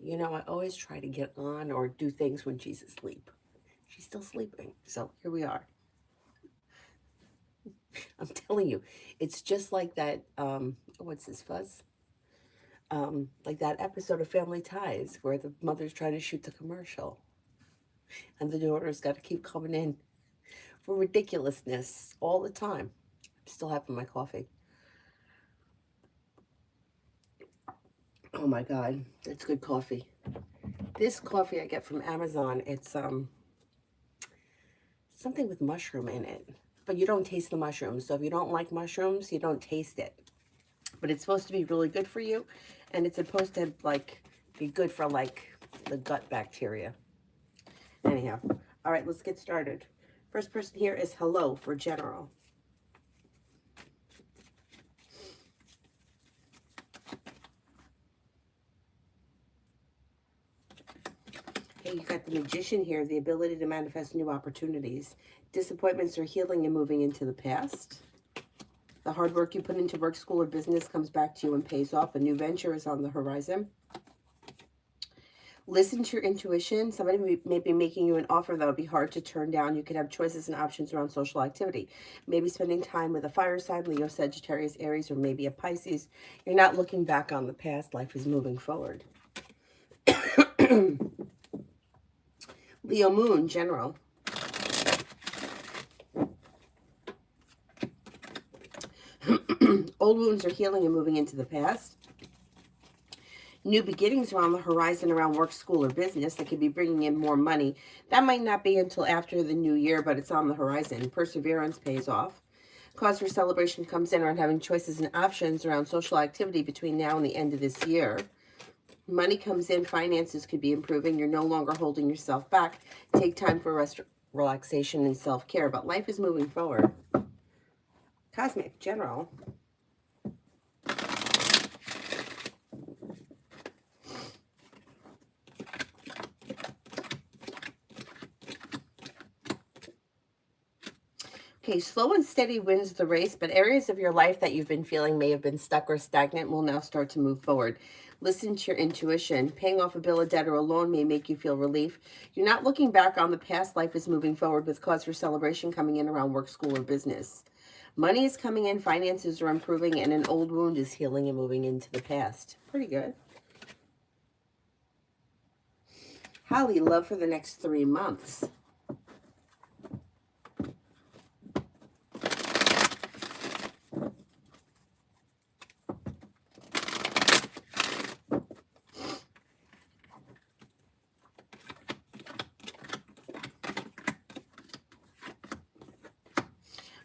You know, I always try to get on or do things when she's asleep. She's still sleeping. So here we are. I'm telling you, it's just like that. What's this fuzz? Like that episode of Family Ties where the mother's trying to shoot the commercial and the daughter's got to keep coming in for ridiculousness all the time. I'm still having my coffee. Oh my God, that's good coffee. This coffee I get from Amazon, it's something with mushroom in it. But you don't taste the mushrooms. So if you don't like mushrooms, you don't taste it. But it's supposed to be really good for you. And it's supposed to like be good for like the gut bacteria. Anyhow, all right, let's get started. First person here is hello for general. Okay, you got the magician here, the ability to manifest new opportunities. Disappointments are healing and moving into the past. The hard work you put into work, school, or business comes back to you and pays off. A new venture is on the horizon. Listen to your intuition. Somebody may be making you an offer that would be hard to turn down. You could have choices and options around social activity. Maybe spending time with a fire sign, Leo, Sagittarius, Aries, or maybe a Pisces. You're not looking back on the past. Life is moving forward. Leo Moon, general. Old wounds are healing and moving into the past. New beginnings are on the horizon around work, school, or business that could be bringing in more money. That might not be until after the new year, but it's on the horizon. Perseverance pays off. Cause for celebration comes in around having choices and options around social activity between now and the end of this year. Money comes in, finances could be improving. You're no longer holding yourself back. Take time for rest, relaxation, and self-care, but life is moving forward. Cosmic, general. Okay, slow and steady wins the race, but areas of your life that you've been feeling may have been stuck or stagnant will now start to move forward. Listen to your intuition. Paying off a bill, a debt, or a loan may make you feel relief. You're not looking back on the past. Life is moving forward with cause for celebration coming in around work, school, or business. Money is coming in, finances are improving, and an old wound is healing and moving into the past. Pretty good. Holly, love for the next 3 months.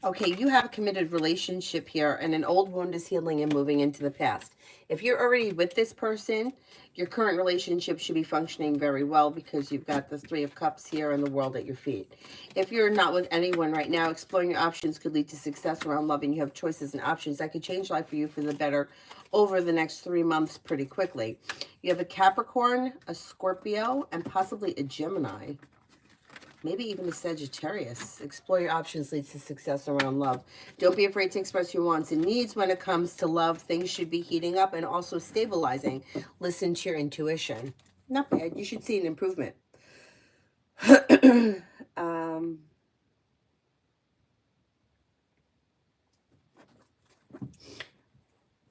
Okay, you have a committed relationship here, and an old wound is healing and moving into the past. If you're already with this person, your current relationship should be functioning very well because you've got the Three of Cups here and the world at your feet. If you're not with anyone right now, exploring your options could lead to success around loving. You have choices and options that could change life for you for the better over the next 3 months pretty quickly. You have a Capricorn, a Scorpio, and possibly a Gemini. Maybe even a Sagittarius. Explore your options leads to success around love. Don't be afraid to express your wants and needs when it comes to love. Things should be heating up and also stabilizing. Listen to your intuition. Not bad. You should see an improvement.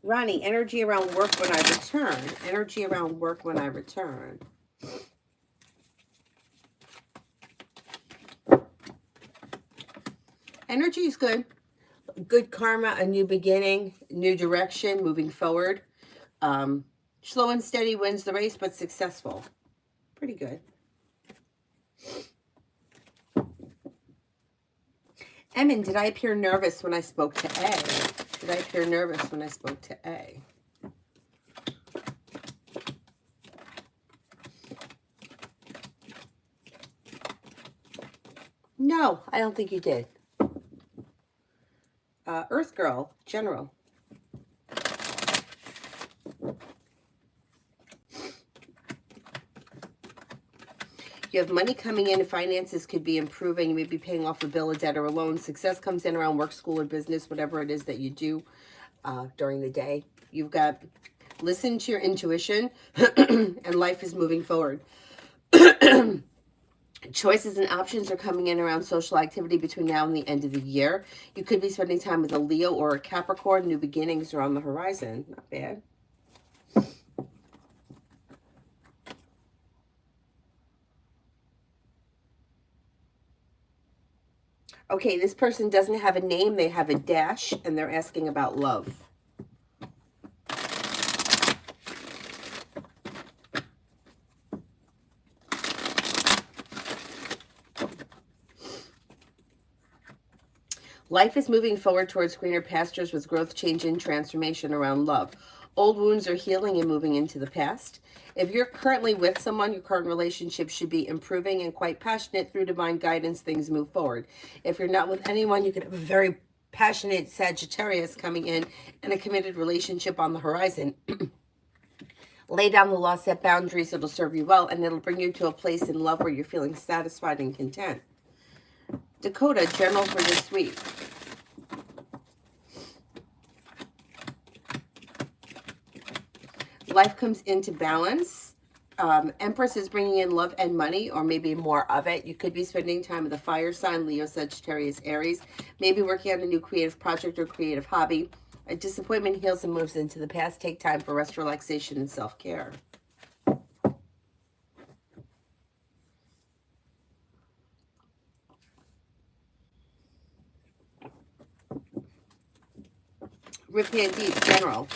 Ronnie, energy around work when I return. Energy around work when I return. Energy is good. Good karma, a new beginning, new direction, moving forward. Slow and steady wins the race, but successful. Pretty good. Emin, did I appear nervous when I spoke to A? Did I appear nervous when I spoke to A? No, I don't think you did. Earth Girl, general. You have money coming in, finances could be improving. You may be paying off a bill, a debt, or a loan. Success comes in around work, school, or business, whatever it is that you do during the day. You've got Listen to your intuition, and life is moving forward. Choices and options are coming in around social activity between now and the end of the year. You could be spending time with a Leo or a Capricorn. New beginnings are on the horizon. Not bad. Okay, this person doesn't have a name. They have a dash, and they're asking about love. Life is moving forward towards greener pastures with growth, change, and transformation around love. Old wounds are healing and moving into the past. If you're currently with someone, your current relationship should be improving and quite passionate. Through divine guidance, things move forward. If you're not with anyone, you could have a very passionate Sagittarius coming in and a committed relationship on the horizon. Lay down the law, set boundaries. It'll serve you well, and it'll bring you to a place in love where you're feeling satisfied and content. Dakota, general for this week. Life comes into balance. Empress is bringing in love and money, or maybe more of it. You could be spending time with a fire sign, Leo, Sagittarius, Aries. Maybe working on a new creative project or creative hobby. A disappointment heals and moves into the past. Take time for rest, relaxation, and self-care. Rip Van Deep, general.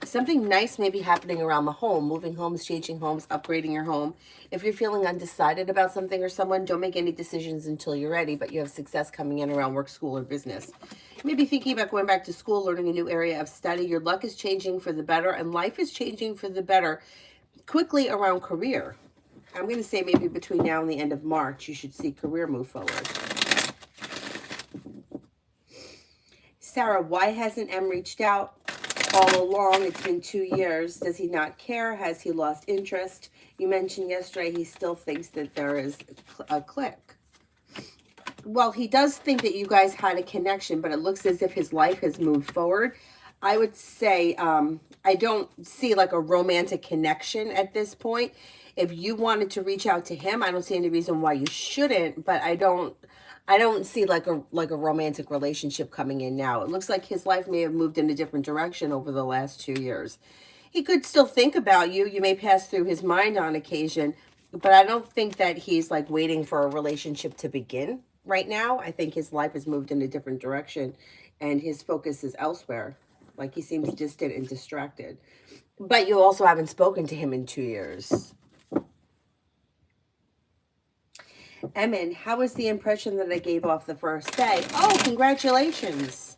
Something nice may be happening around the home. Moving homes, changing homes, upgrading your home. If you're feeling undecided about something or someone, don't make any decisions until you're ready, but you have success coming in around work, school, or business. You may be thinking about going back to school, learning a new area of study. Your luck is changing for the better, and life is changing for the better quickly around career. I'm going to say maybe between now and the end of March, you should see career move forward. Sarah, why hasn't M reached out all along? It's been 2 years. Does he not care? Has he lost interest? You mentioned yesterday he still thinks that there is a click. Well, he does think that you guys had a connection, but it looks as if his life has moved forward. I would say I don't see like a romantic connection at this point. If you wanted to reach out to him, I don't see any reason why you shouldn't, but I don't see like a romantic relationship coming in now. It looks like his life may have moved in a different direction over the last 2 years. He could still think about you. You may pass through his mind on occasion, but I don't think that he's like waiting for a relationship to begin right now. I think his life has moved in a different direction and his focus is elsewhere. Like he seems distant and distracted. But you also haven't spoken to him in 2 years. Emin, how was the impression that I gave off the first day? Oh, congratulations.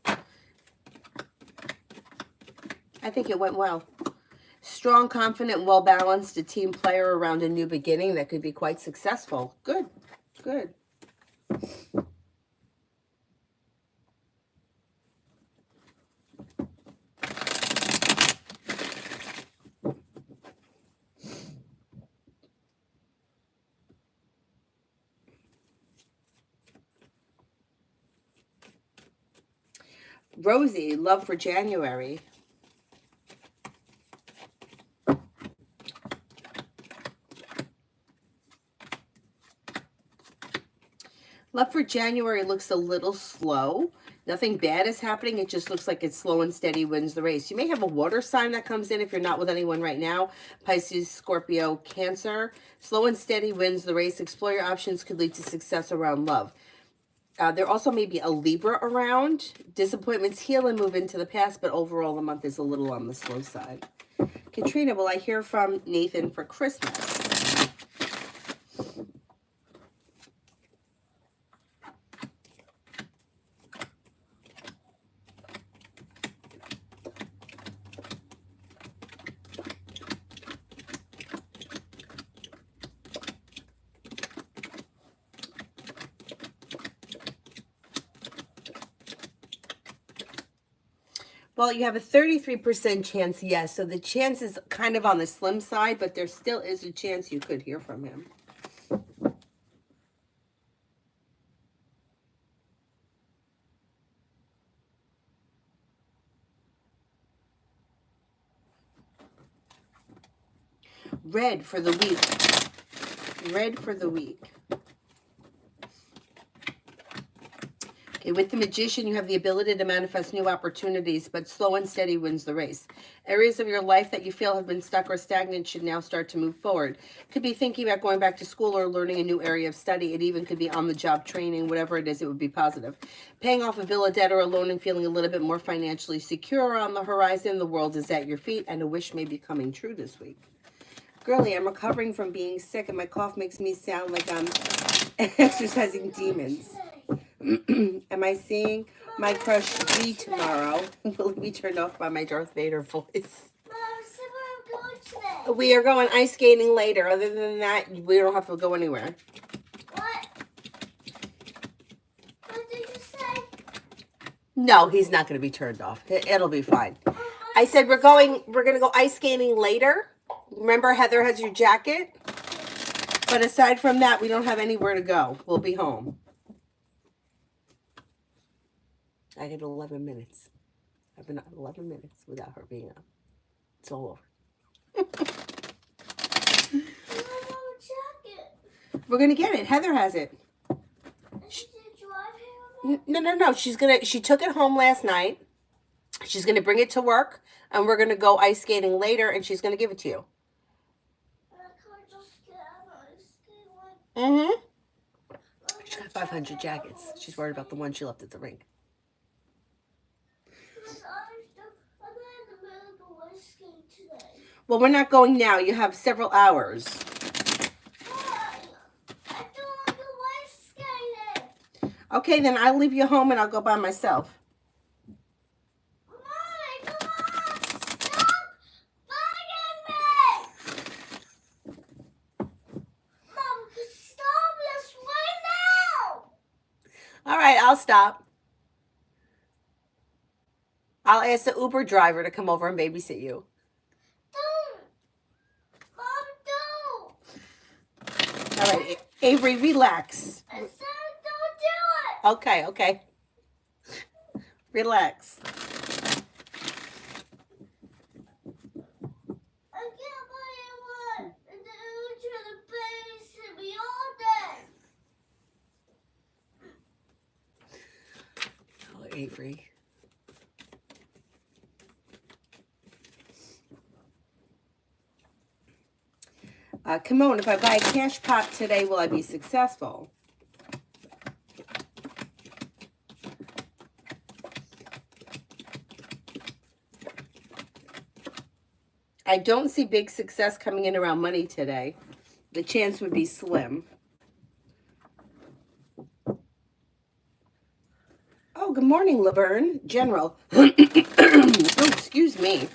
I think it went well. Strong, confident, well-balanced, a team player around a new beginning that could be quite successful. Good, good. Rosie, love for January. Love for January looks a little slow. Nothing bad is happening. It just looks like it's slow and steady wins the race. You may have a water sign that comes in if you're not with anyone right now. Pisces, Scorpio, Cancer. Slow and steady wins the race. Explore your options could lead to success around love. There also may be a Libra around. Disappointments heal and move into the past, but overall the month is a little on the slow side. Katrina, will I hear from Nathan for Christmas? Well, you have a 33% chance, yes. So the chance is kind of on the slim side, but there still is a chance you could hear from him. Red for the week. Red for the week. Okay, with the Magician, you have the ability to manifest new opportunities, but slow and steady wins the race. Areas of your life that you feel have been stuck or stagnant should now start to move forward. Could be thinking about going back to school or learning a new area of study. It even could be on-the-job training. Whatever it is, it would be positive. Paying off a bill of debt or a loan and feeling a little bit more financially secure on the horizon. The world is at your feet, and a wish may be coming true this week. Girlie, I'm recovering from being sick, and my cough makes me sound like I'm exercising demons. Am I seeing my crush G tomorrow? Will he be turned off by my Darth Vader voice? Mom, so where are we going today? We are going ice skating later. Other than that, we don't have to go anywhere. What? What did you say? No, he's not going to be turned off. It'll be fine. I said we're going to go ice skating later. Remember, Heather has your jacket. But aside from that, we don't have anywhere to go. We'll be home. I had 11 minutes. I've been up 11 minutes without her being up. It's all over. We're going to get it. Heather has it. No. She took it home last night. She's going to bring it to work, and we're going to go ice skating later, and she's going to give it to you. Mm-hmm. She's got 500 jackets. She's worried about the one she left at the rink. Well, we're not going now. You have several hours. I don't want to go ice skating. Okay, then I'll leave you home and I'll go by myself. Mommy, come on! Stop bugging me! Mom, stop this right now! All right, I'll stop. I'll ask the Uber driver to come over and babysit you. All right, Avery, relax. I said don't do it. Okay. Relax. I can't believe what. And then you trying to babysit me all day. Oh, Avery. Come on, if I buy a cash pop today, will I be successful? I don't see big success coming in around money today. The chance would be slim. Oh, good morning, Laverne. General. Oh, excuse me.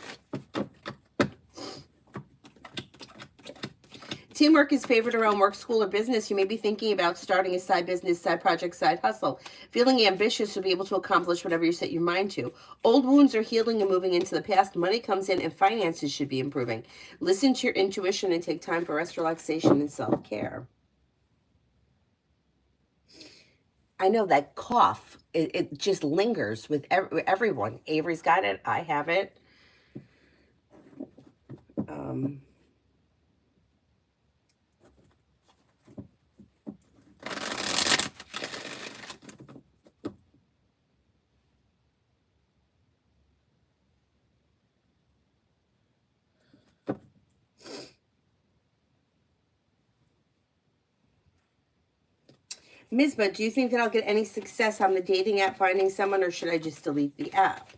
Teamwork is favored around work, school, or business. You may be thinking about starting a side business, side project, side hustle. Feeling ambitious to be able to accomplish whatever you set your mind to. Old wounds are healing and moving into the past. Money comes in and finances should be improving. Listen to your intuition and take time for rest, relaxation, and self-care. I know that cough, it just lingers with everyone. Avery's got it. I have it. Mizba, do you think that I'll get any success on the dating app finding someone, or should I just delete the app?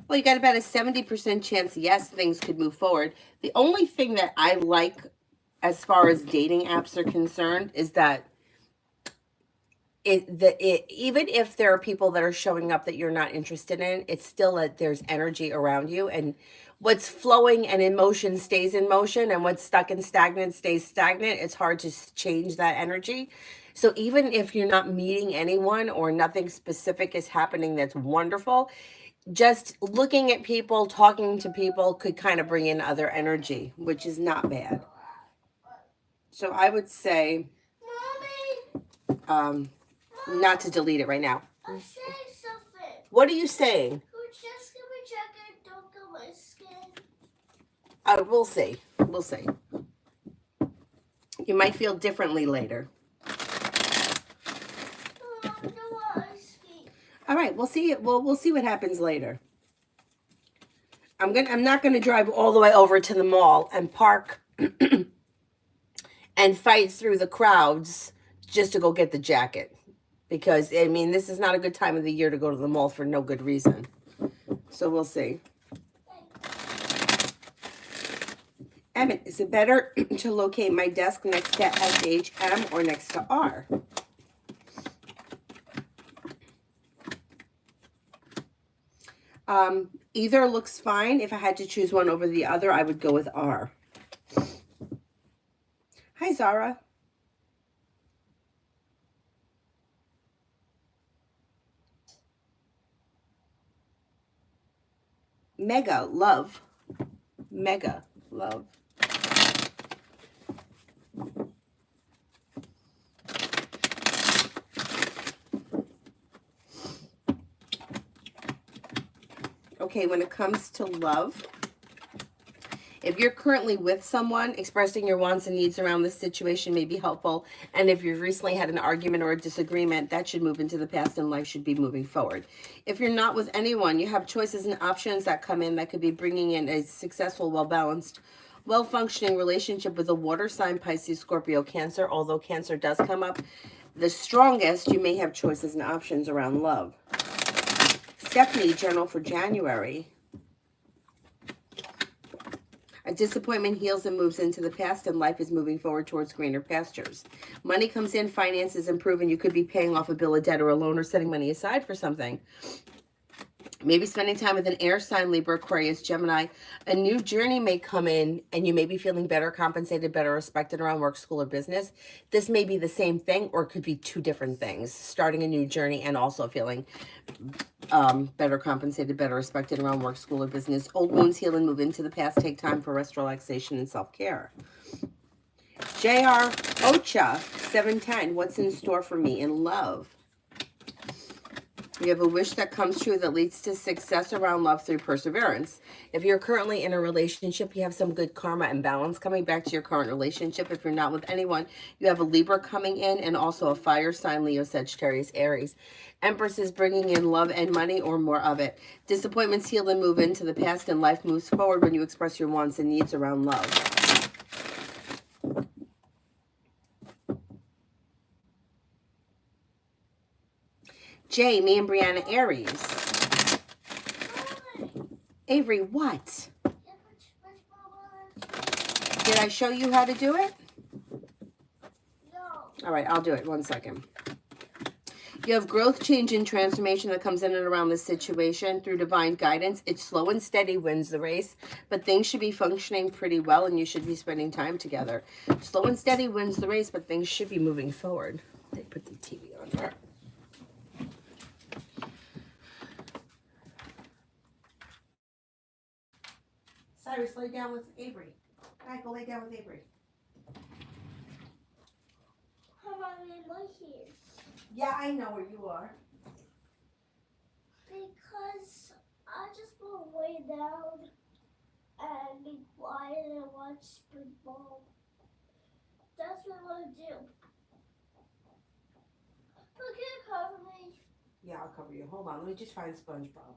Well, you got about a 70% chance, yes, things could move forward. The only thing that I like as far as dating apps are concerned is that even if there are people that are showing up that you're not interested in, it's still that there's energy around you, and what's flowing and in motion stays in motion, and what's stuck and stagnant stays stagnant. It's hard to change that energy. So even if you're not meeting anyone or nothing specific is happening that's wonderful, just looking at people, talking to people could kind of bring in other energy, which is not bad. So I would say Mommy, not to delete it right now. I'm saying something. What are you saying? Could just give me jacket, don't go my skin. We'll see. We'll see. You might feel differently later. All right, we'll see. We'll see what happens later. I'm not gonna drive all the way over to the mall and park and fight through the crowds just to go get the jacket, because I mean this is not a good time of the year to go to the mall for no good reason. So we'll see. Emmett, is it better to locate my desk next to SHM or next to R? Either looks fine. If I had to choose one over the other, I would go with R. Hi, Zara. Mega love. Mega love. Okay, when it comes to love, if you're currently with someone, expressing your wants and needs around this situation may be helpful. And if you've recently had an argument or a disagreement, that should move into the past and life should be moving forward. If you're not with anyone, you have choices and options that come in that could be bringing in a successful, well-balanced, well-functioning relationship with a water sign, Pisces, Scorpio, Cancer. Although Cancer does come up the strongest, you may have choices and options around love. Stephanie, general for January. A disappointment heals and moves into the past, and life is moving forward towards greener pastures. Money comes in, finances improve, and you could be paying off a bill of debt or a loan or setting money aside for something. Maybe spending time with an air sign, Libra, Aquarius, Gemini. A new journey may come in and you may be feeling better compensated, better respected around work, school, or business. This may be the same thing or it could be two different things. Starting a new journey and also feeling better compensated, better respected around work, school, or business. Old wounds heal and move into the past. Take time for rest, relaxation, and self-care. JR Ocha, 710. What's in store for me in love? You have a wish that comes true that leads to success around love through perseverance. If you're currently in a relationship, you have some good karma and balance coming back to your current relationship. If you're not with anyone, you have a Libra coming in and also a fire sign, Leo, Sagittarius, Aries. Empress is bringing in love and money or more of it. Disappointments heal and move into the past, and life moves forward when you express your wants and needs around love. Jay, me and Brianna, Aries. Avery, what? Did I show you how to do it? No. All right, I'll do it. 1 second. You have growth, change, and transformation that comes in and around this situation through divine guidance. It's slow and steady wins the race, but things should be functioning pretty well and you should be spending time together. Slow and steady wins the race, but things should be moving forward. They put the TV on there. Cyrus, lay down with Avery. All right, go lay down with Avery. How about I lay here? Yeah, I know where you are. Because I just want to lay down and be quiet and watch football. That's what I want to do. But can you cover me? Yeah, I'll cover you. Hold on, let me just find SpongeBob.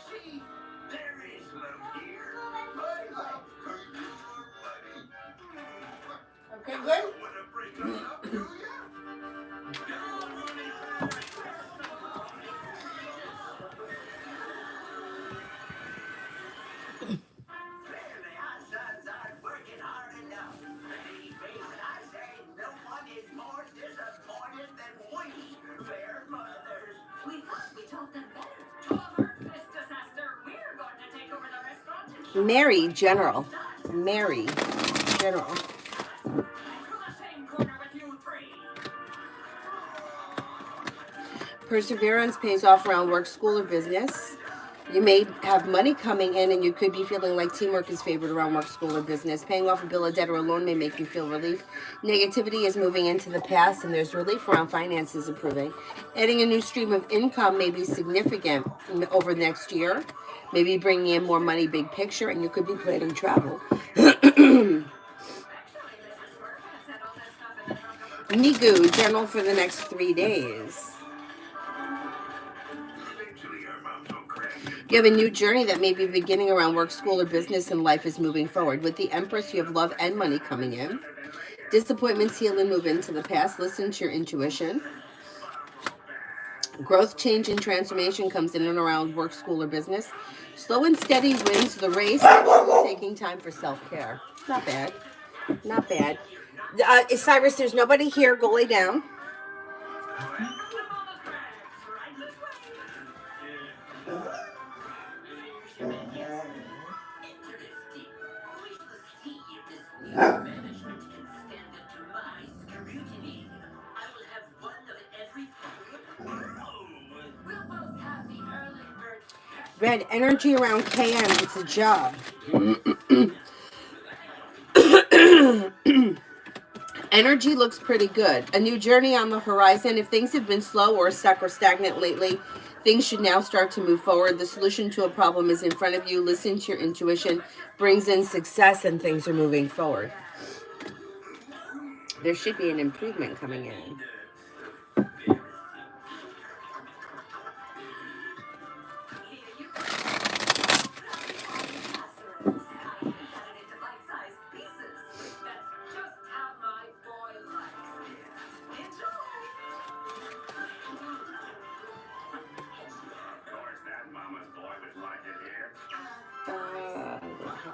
Okay. Okay, good? Mary, general. Mary, general. Perseverance pays off around work, school, or business. You may have money coming in and you could be feeling like teamwork is favored around work, school, or business. Paying off a bill, a debt, or a loan may make you feel relief. Negativity is moving into the past and there's relief around finances improving. Adding a new stream of income may be significant over the next year. Maybe bringing in more money, big picture, and you could be planning travel. Nigu, general for the next 3 days. You have a new journey that may be beginning around work, school, or business, and life is moving forward. With the Empress, you have love and money coming in. Disappointments heal and move into the past. Listen to your intuition. Growth, change, and transformation comes in and around work, school, or business. Slow and steady wins the race. Taking time for self-care. Not bad. Not bad. Cyrus, there's nobody here. Go lay down. Red, energy around KM. It's a job. Energy looks pretty good. A new journey on the horizon. If things have been slow or stuck or stagnant lately, things should now start to move forward. The solution to a problem is in front of you. Listen to your intuition. Brings in success and things are moving forward. There should be an improvement coming in.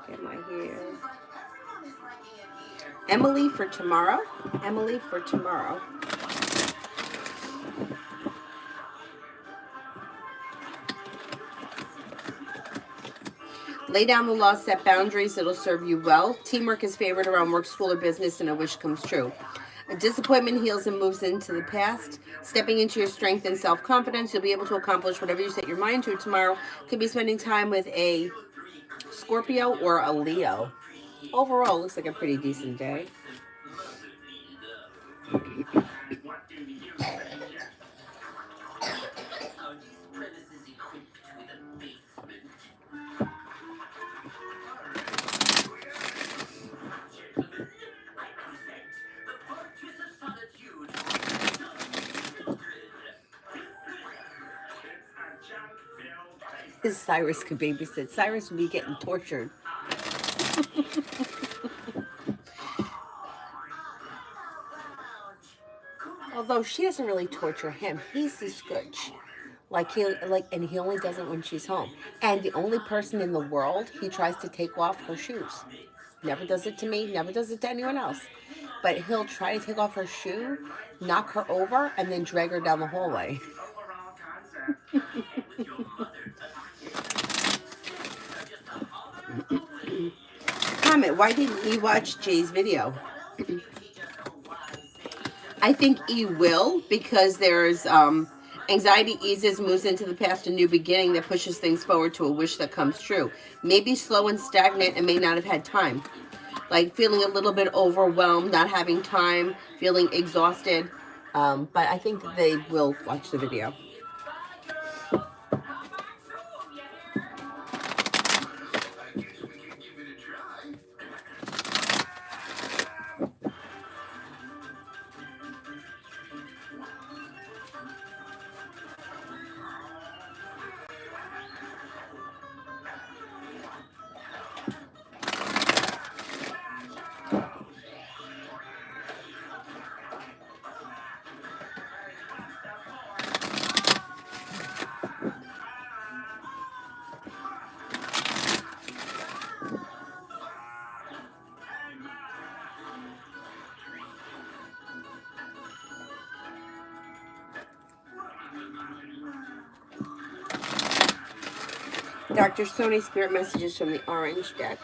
What am I here? Emily for tomorrow. Emily for tomorrow. Lay down the law, set boundaries. It'll serve you well. Teamwork is favored around work, school, or business, and a wish comes true. A disappointment heals and moves into the past. Stepping into your strength and self-confidence, you'll be able to accomplish whatever you set your mind to tomorrow. Could be spending time with a Scorpio or a Leo. Overall, looks like a pretty decent day. Cyrus could babysit. Cyrus would be getting tortured. Although she doesn't really torture him. He's the scooch. And he only does it when she's home. And the only person in the world he tries to take off her shoes. Never does it to me, never does it to anyone else. But he'll try to take off her shoe, knock her over, and then drag her down the hallway. Comment, why didn't you watch Jay's video? I think E will, because there's anxiety eases, moves into the past, a new beginning that pushes things forward to a wish that comes true. Maybe slow and stagnant and may not have had time. Like feeling a little bit overwhelmed, not having time, feeling exhausted. But I think that they will watch the video. Dr. Sony spirit messages from the orange deck.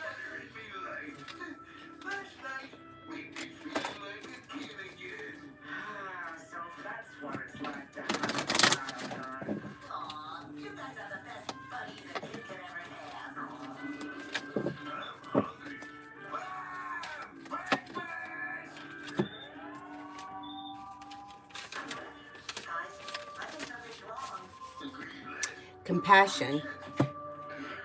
Compassion.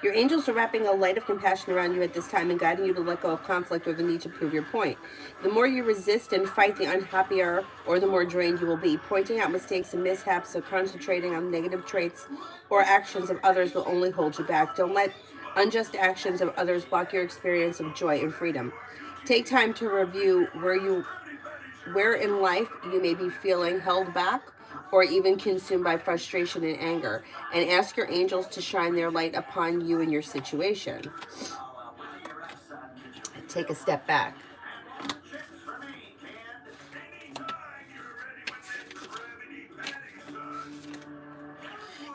Your angels are wrapping a light of compassion around you at this time and guiding you to let go of conflict or the need to prove your point. The more you resist and fight, the unhappier or the more drained you will be. Pointing out mistakes and mishaps or concentrating on negative traits or actions of others will only hold you back. Don't let unjust actions of others block your experience of joy and freedom. Take time to review where in life you may be feeling held back or even consumed by frustration and anger, and ask your angels to shine their light upon you and your situation. Take a step back.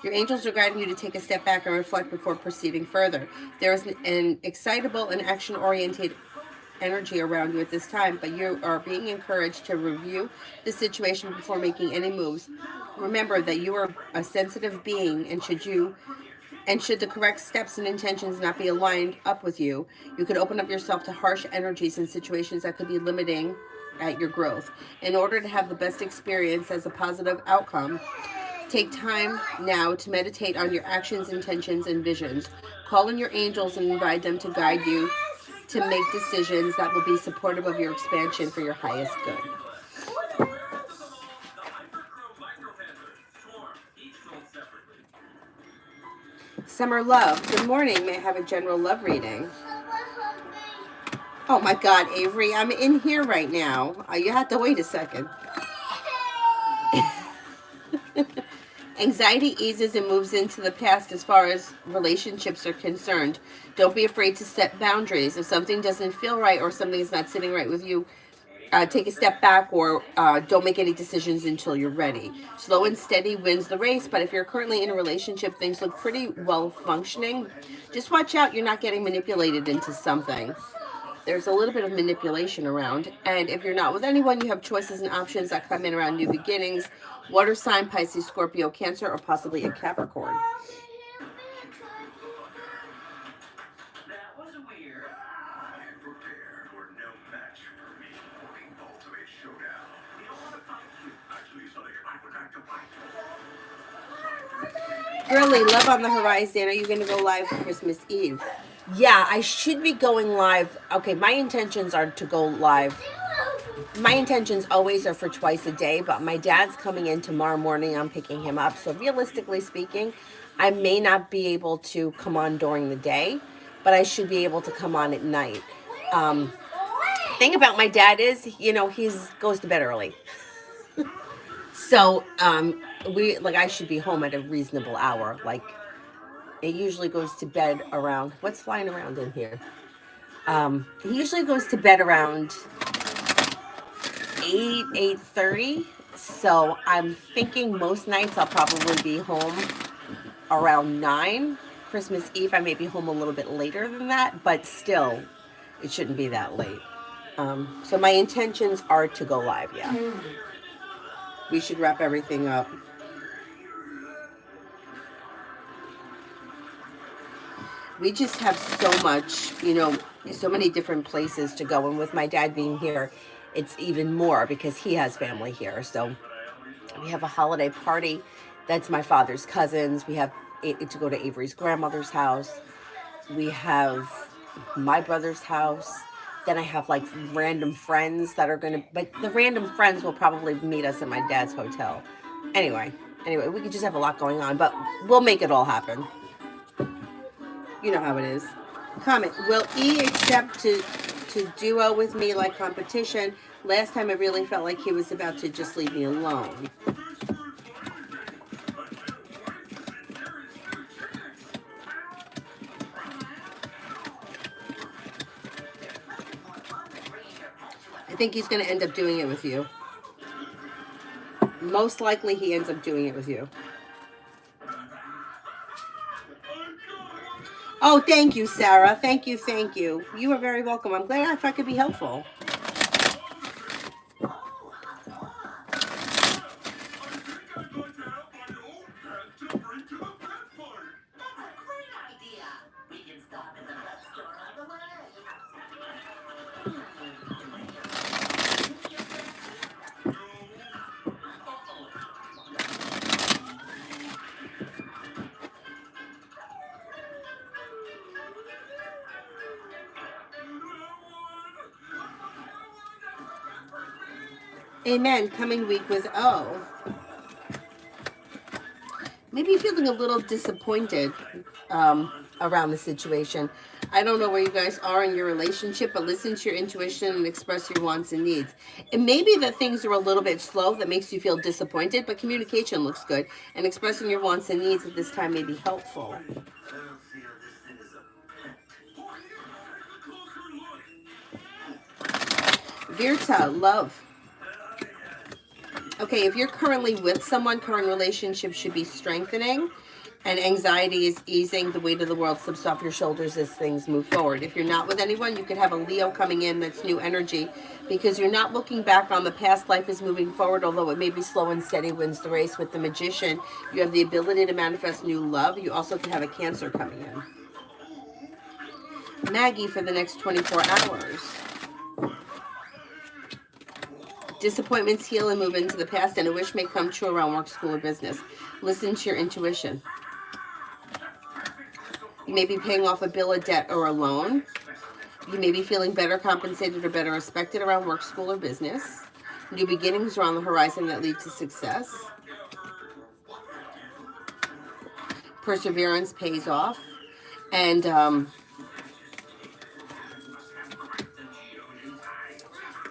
Your angels are guiding you to take a step back and reflect before proceeding further. There is an excitable and action-oriented energy around you at this time, but you are being encouraged to review the situation before making any moves. Remember that you are a sensitive being, and should the correct steps and intentions not be aligned up with you, you could open up yourself to harsh energies and situations that could be limiting at your growth. In order to have the best experience as a positive outcome, take time now to meditate on your actions, intentions, and visions. Call in your angels and invite them to guide you to make decisions that will be supportive of your expansion for your highest good. Summer love. Good morning. May I have a general love reading? Oh my God, Avery, I'm in here right now. You have to wait a second. Anxiety eases and moves into the past as far as relationships are concerned. Don't be afraid to set boundaries. If something doesn't feel right or something is not sitting right with you, take a step back or don't make any decisions until you're ready. Slow and steady wins the race, but if you're currently in a relationship, things look pretty well functioning. Just watch out you're not getting manipulated into something. There's a little bit of manipulation around. And if you're not with anyone, you have choices and options that come in around new beginnings. Water sign, Pisces, Scorpio, Cancer, or possibly a Capricorn. Girly, love on the horizon. Are you going to go live for Christmas Eve? Yeah, I should be going live. Okay, my intentions are to go live. My intentions always are for twice a day, but my dad's coming in tomorrow morning. I'm picking him up. So realistically speaking, I may not be able to come on during the day, but I should be able to come on at night. Thing about my dad is, he's goes to bed early. So, I should be home at a reasonable hour. Like, it usually goes to bed around, what's flying around in here? He usually goes to bed around 8:30. So I'm thinking most nights I'll probably be home around 9. Christmas Eve, I may be home a little bit later than that, but still, it shouldn't be that late. So my intentions are to go live, yeah. We should wrap everything up. We just have so much, so many different places to go. And with my dad being here, it's even more because he has family here. So we have a holiday party. That's my father's cousins. We have to go to Avery's grandmother's house. We have my brother's house. Then I have like random friends that are going to, but the random friends will probably meet us at my dad's hotel. Anyway, we could just have a lot going on, but we'll make it all happen. You know how it is. Comment. Will E accept to duo with me like competition? Last time I really felt like he was about to just leave me alone. I think he's going to end up doing it with you. Most likely he ends up doing it with you. Oh, thank you, Sarah. Thank you, thank you. You are very welcome. I'm glad if I could be helpful. Amen. Coming week with O. Maybe feeling a little disappointed around the situation. I don't know where you guys are in your relationship, but listen to your intuition and express your wants and needs. It may be that things are a little bit slow that makes you feel disappointed, but communication looks good, and expressing your wants and needs at this time may be helpful. Virta, love. Okay, if you're currently with someone, current relationship should be strengthening, and anxiety is easing. The weight of the world slips off your shoulders as things move forward. If you're not with anyone, you could have a Leo coming in that's new energy, because you're not looking back on the past. Life is moving forward, although it may be slow and steady wins the race. With the Magician, you have the ability to manifest new love. You also could have a Cancer coming in. Maggie for the next 24 hours. Disappointments heal and move into the past, and a wish may come true around work, school, or business. Listen to your intuition. You may be paying off a bill, a debt, or a loan. You may be feeling better compensated or better respected around work, school, or business. New beginnings are on the horizon that lead to success. Perseverance pays off. And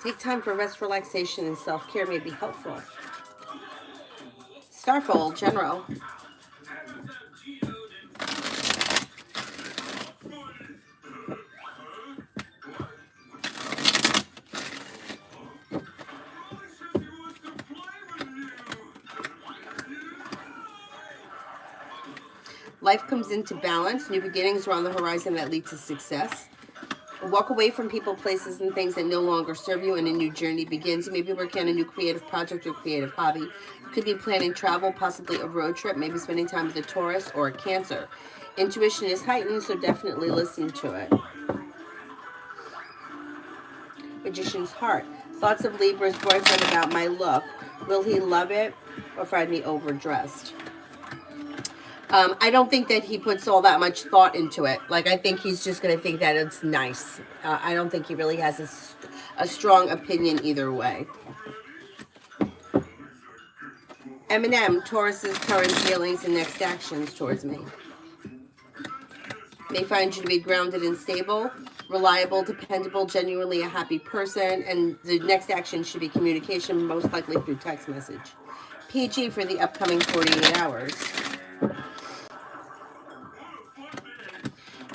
take time for rest, relaxation, and self-care may be helpful. Starfold, General. Life comes into balance. New beginnings are on the horizon that lead to success. Walk away from people, places, and things that no longer serve you, and a new journey begins. You may be working on a new creative project or creative hobby. You could be planning travel, possibly a road trip, maybe spending time with a Taurus or a Cancer. Intuition is heightened, so definitely listen to it. Magician's heart. Thoughts of Libra's boyfriend about my look. Will he love it or find me overdressed? I don't think that he puts all that much thought into it. Like, I think he's just going to think that it's nice. I don't think he really has a strong opinion either way. Eminem, Taurus's current feelings and next actions towards me. May find you to be grounded and stable, reliable, dependable, genuinely a happy person, and the next action should be communication, most likely through text message. PG for the upcoming 48 hours.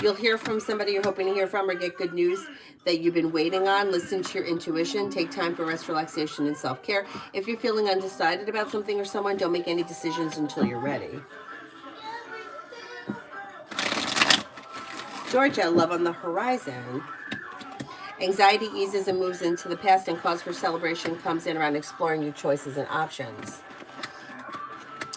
You'll hear from somebody you're hoping to hear from, or get good news that you've been waiting on. Listen to your intuition. Take time for rest, relaxation, and self-care. If you're feeling undecided about something or someone, don't make any decisions until you're ready. Georgia, love on the horizon. Anxiety eases and moves into the past, and cause for celebration comes in around exploring your choices and options.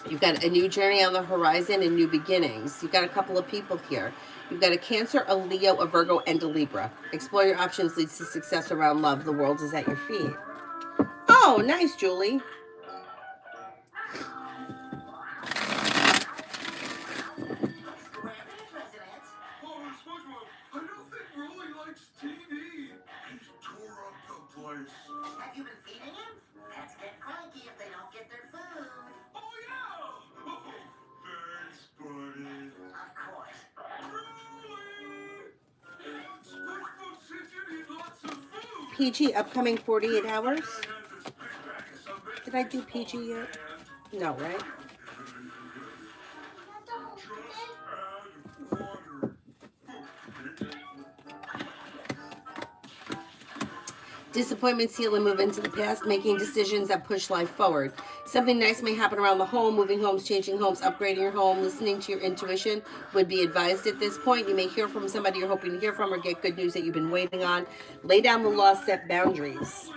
You've got a new journey on the horizon and new beginnings. You've got a couple of people here. You've got a Cancer, a Leo, a Virgo, and a Libra. Explore your options leads to success around love. The world is at your feet. Oh, nice, Julie. Have you been feeding him? Pets get cranky if they don't get their food. Oh, yeah! Thanks, buddy. Of course. PG, upcoming 48 hours. Did I do PG yet? No, right? Disappointments heal and move into the past, making decisions that push life forward. Something nice may happen around the home, moving homes, changing homes, upgrading your home, listening to your intuition would be advised at this point. You may hear from somebody you're hoping to hear from or get good news that you've been waiting on. Lay down the law, set boundaries.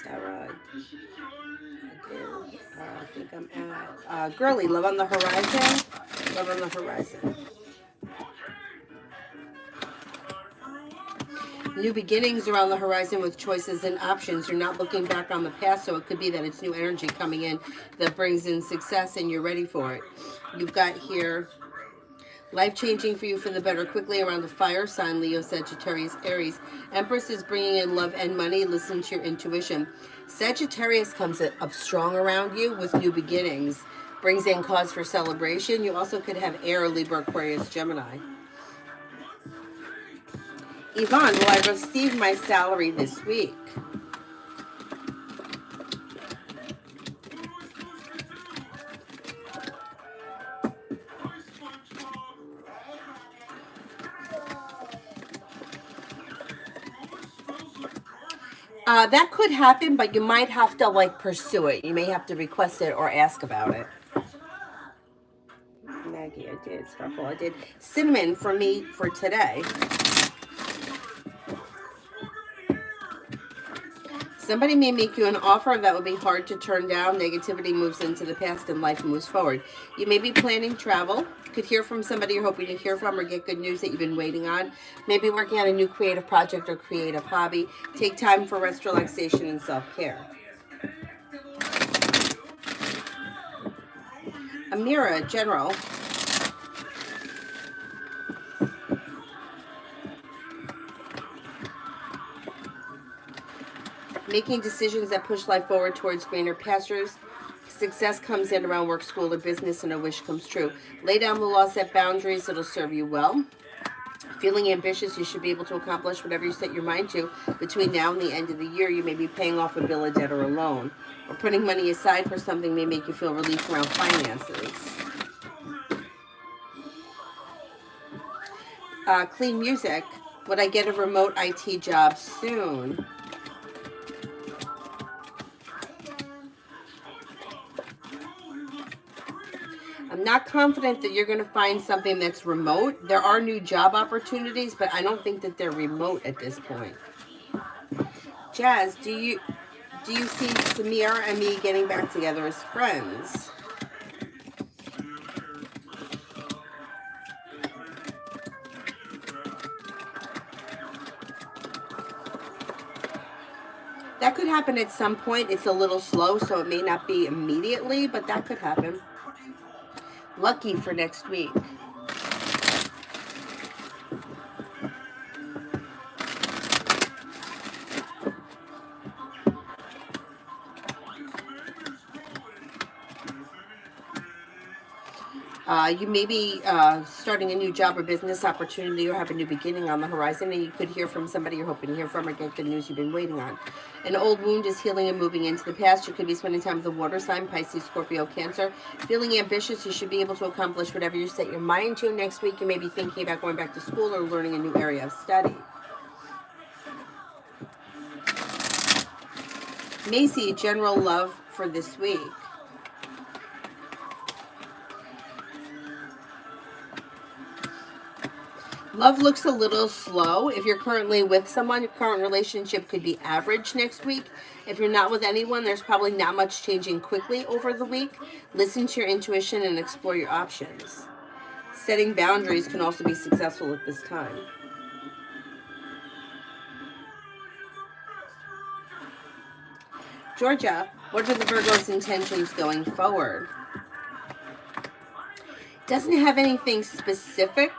Sarah, I think I'm at Girly, Love on the Horizon. Love on the Horizon. New beginnings around the horizon with choices and options. You're not looking back on the past, so it could be that it's new energy coming in that brings in success and you're ready for it. You've got here life changing for you for the better quickly around the fire sign, Leo, Sagittarius, Aries. Empress is bringing in love and money. Listen to your intuition. Sagittarius comes up strong around you with new beginnings. Brings in cause for celebration. You also could have air, Libra, Aquarius, Gemini. Yvonne, will I receive my salary this week? That could happen, but you might have to like pursue it. You may have to request it or ask about it. Maggie, I did. Sparkle, I did. Cinnamon for me for today. Somebody may make you an offer that would be hard to turn down. Negativity moves into the past and life moves forward. You may be planning travel. You could hear from somebody you're hoping to hear from or get good news that you've been waiting on. Maybe working on a new creative project or creative hobby. Take time for rest, relaxation, and self-care. Amira, General. Making decisions that push life forward towards greener pastures. Success comes in around work, school, or business, and a wish comes true. Lay down the law, set boundaries. It'll serve you well. Feeling ambitious, you should be able to accomplish whatever you set your mind to. Between now and the end of the year, you may be paying off a bill, a debt, or a loan. Or putting money aside for something may make you feel relief around finances. Clean music. Would I get a remote IT job soon? I'm not confident that you're going to find something that's remote. There are new job opportunities, but I don't think that they're remote at this point. Jazz, do you see Samir and me getting back together as friends? That could happen at some point. It's a little slow, so it may not be immediately, but that could happen. Lucky for next week. You may be starting a new job or business opportunity or have a new beginning on the horizon, and you could hear from somebody you're hoping to hear from or get good news you've been waiting on. An old wound is healing and moving into the past. You could be spending time with the water sign, Pisces, Scorpio, Cancer. Feeling ambitious, you should be able to accomplish whatever you set your mind to. Next week, you may be thinking about going back to school or learning a new area of study. Macy, general love for this week. Love looks a little slow. If you're currently with someone, your current relationship could be average next week. If you're not with anyone, there's probably not much changing quickly over the week. Listen to your intuition and explore your options. Setting boundaries can also be successful at this time. Georgia, what are the Virgo's intentions going forward? Doesn't have anything specific.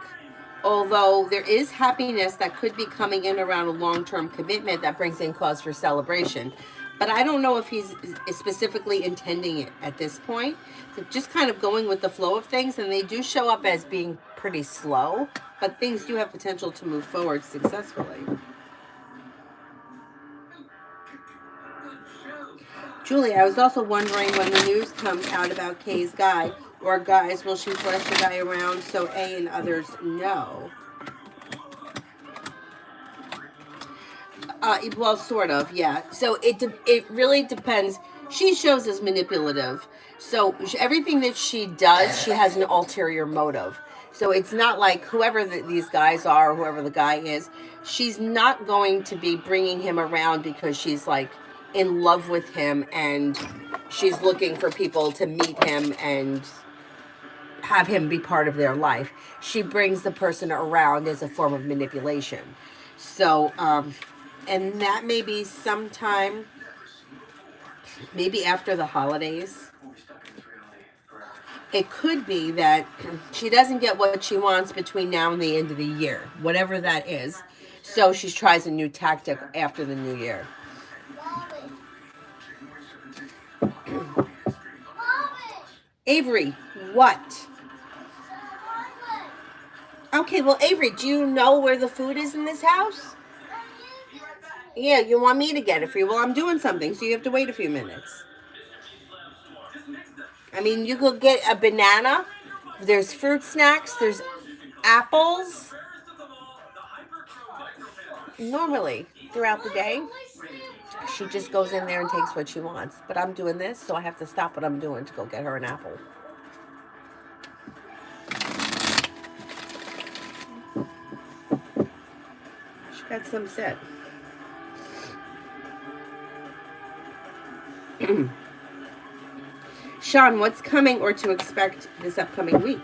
Although there is happiness that could be coming in around a long-term commitment that brings in cause for celebration. But I don't know if he's specifically intending it at this point. They're just kind of going with the flow of things, and they do show up as being pretty slow, but things do have potential to move forward successfully. Julie, I was also wondering when the news comes out about Kay's guy or guys, will she flash the guy around so A and others know? Well, sort of, yeah. So it really depends. She shows as manipulative. So everything that she does, she has an ulterior motive. So it's not like whoever these guys are, or whoever the guy is, she's not going to be bringing him around because she's like in love with him and she's looking for people to meet him and have him be part of their life. She brings the person around as a form of manipulation. So, and that may be sometime, maybe after the holidays. It could be that she doesn't get what she wants between now and the end of the year, whatever that is. So she tries a new tactic after the new year. Avery, what? Okay, well, Avery, do you know where the food is in this house? Yeah, you want me to get it for you? Well, I'm doing something, so you have to wait a few minutes. I mean, you could get a banana. There's fruit snacks. There's apples. Normally, throughout the day, she just goes in there and takes what she wants. But I'm doing this, so I have to stop what I'm doing to go get her an apple. She got some set. Sean, what's coming or to expect this upcoming week?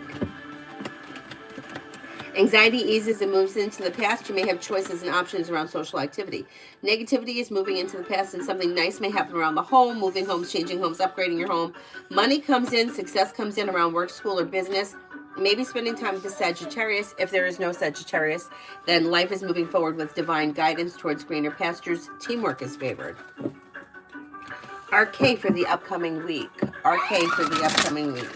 Anxiety eases and moves into the past. You may have choices and options around social activity. Negativity is moving into the past, and something nice may happen around the home, moving homes, changing homes, upgrading your home. Money comes in, success comes in around work, school, or business. Maybe spending time with the Sagittarius. If there is no Sagittarius, then life is moving forward with divine guidance towards greener pastures. Teamwork is favored. RK for the upcoming week. RK for the upcoming week.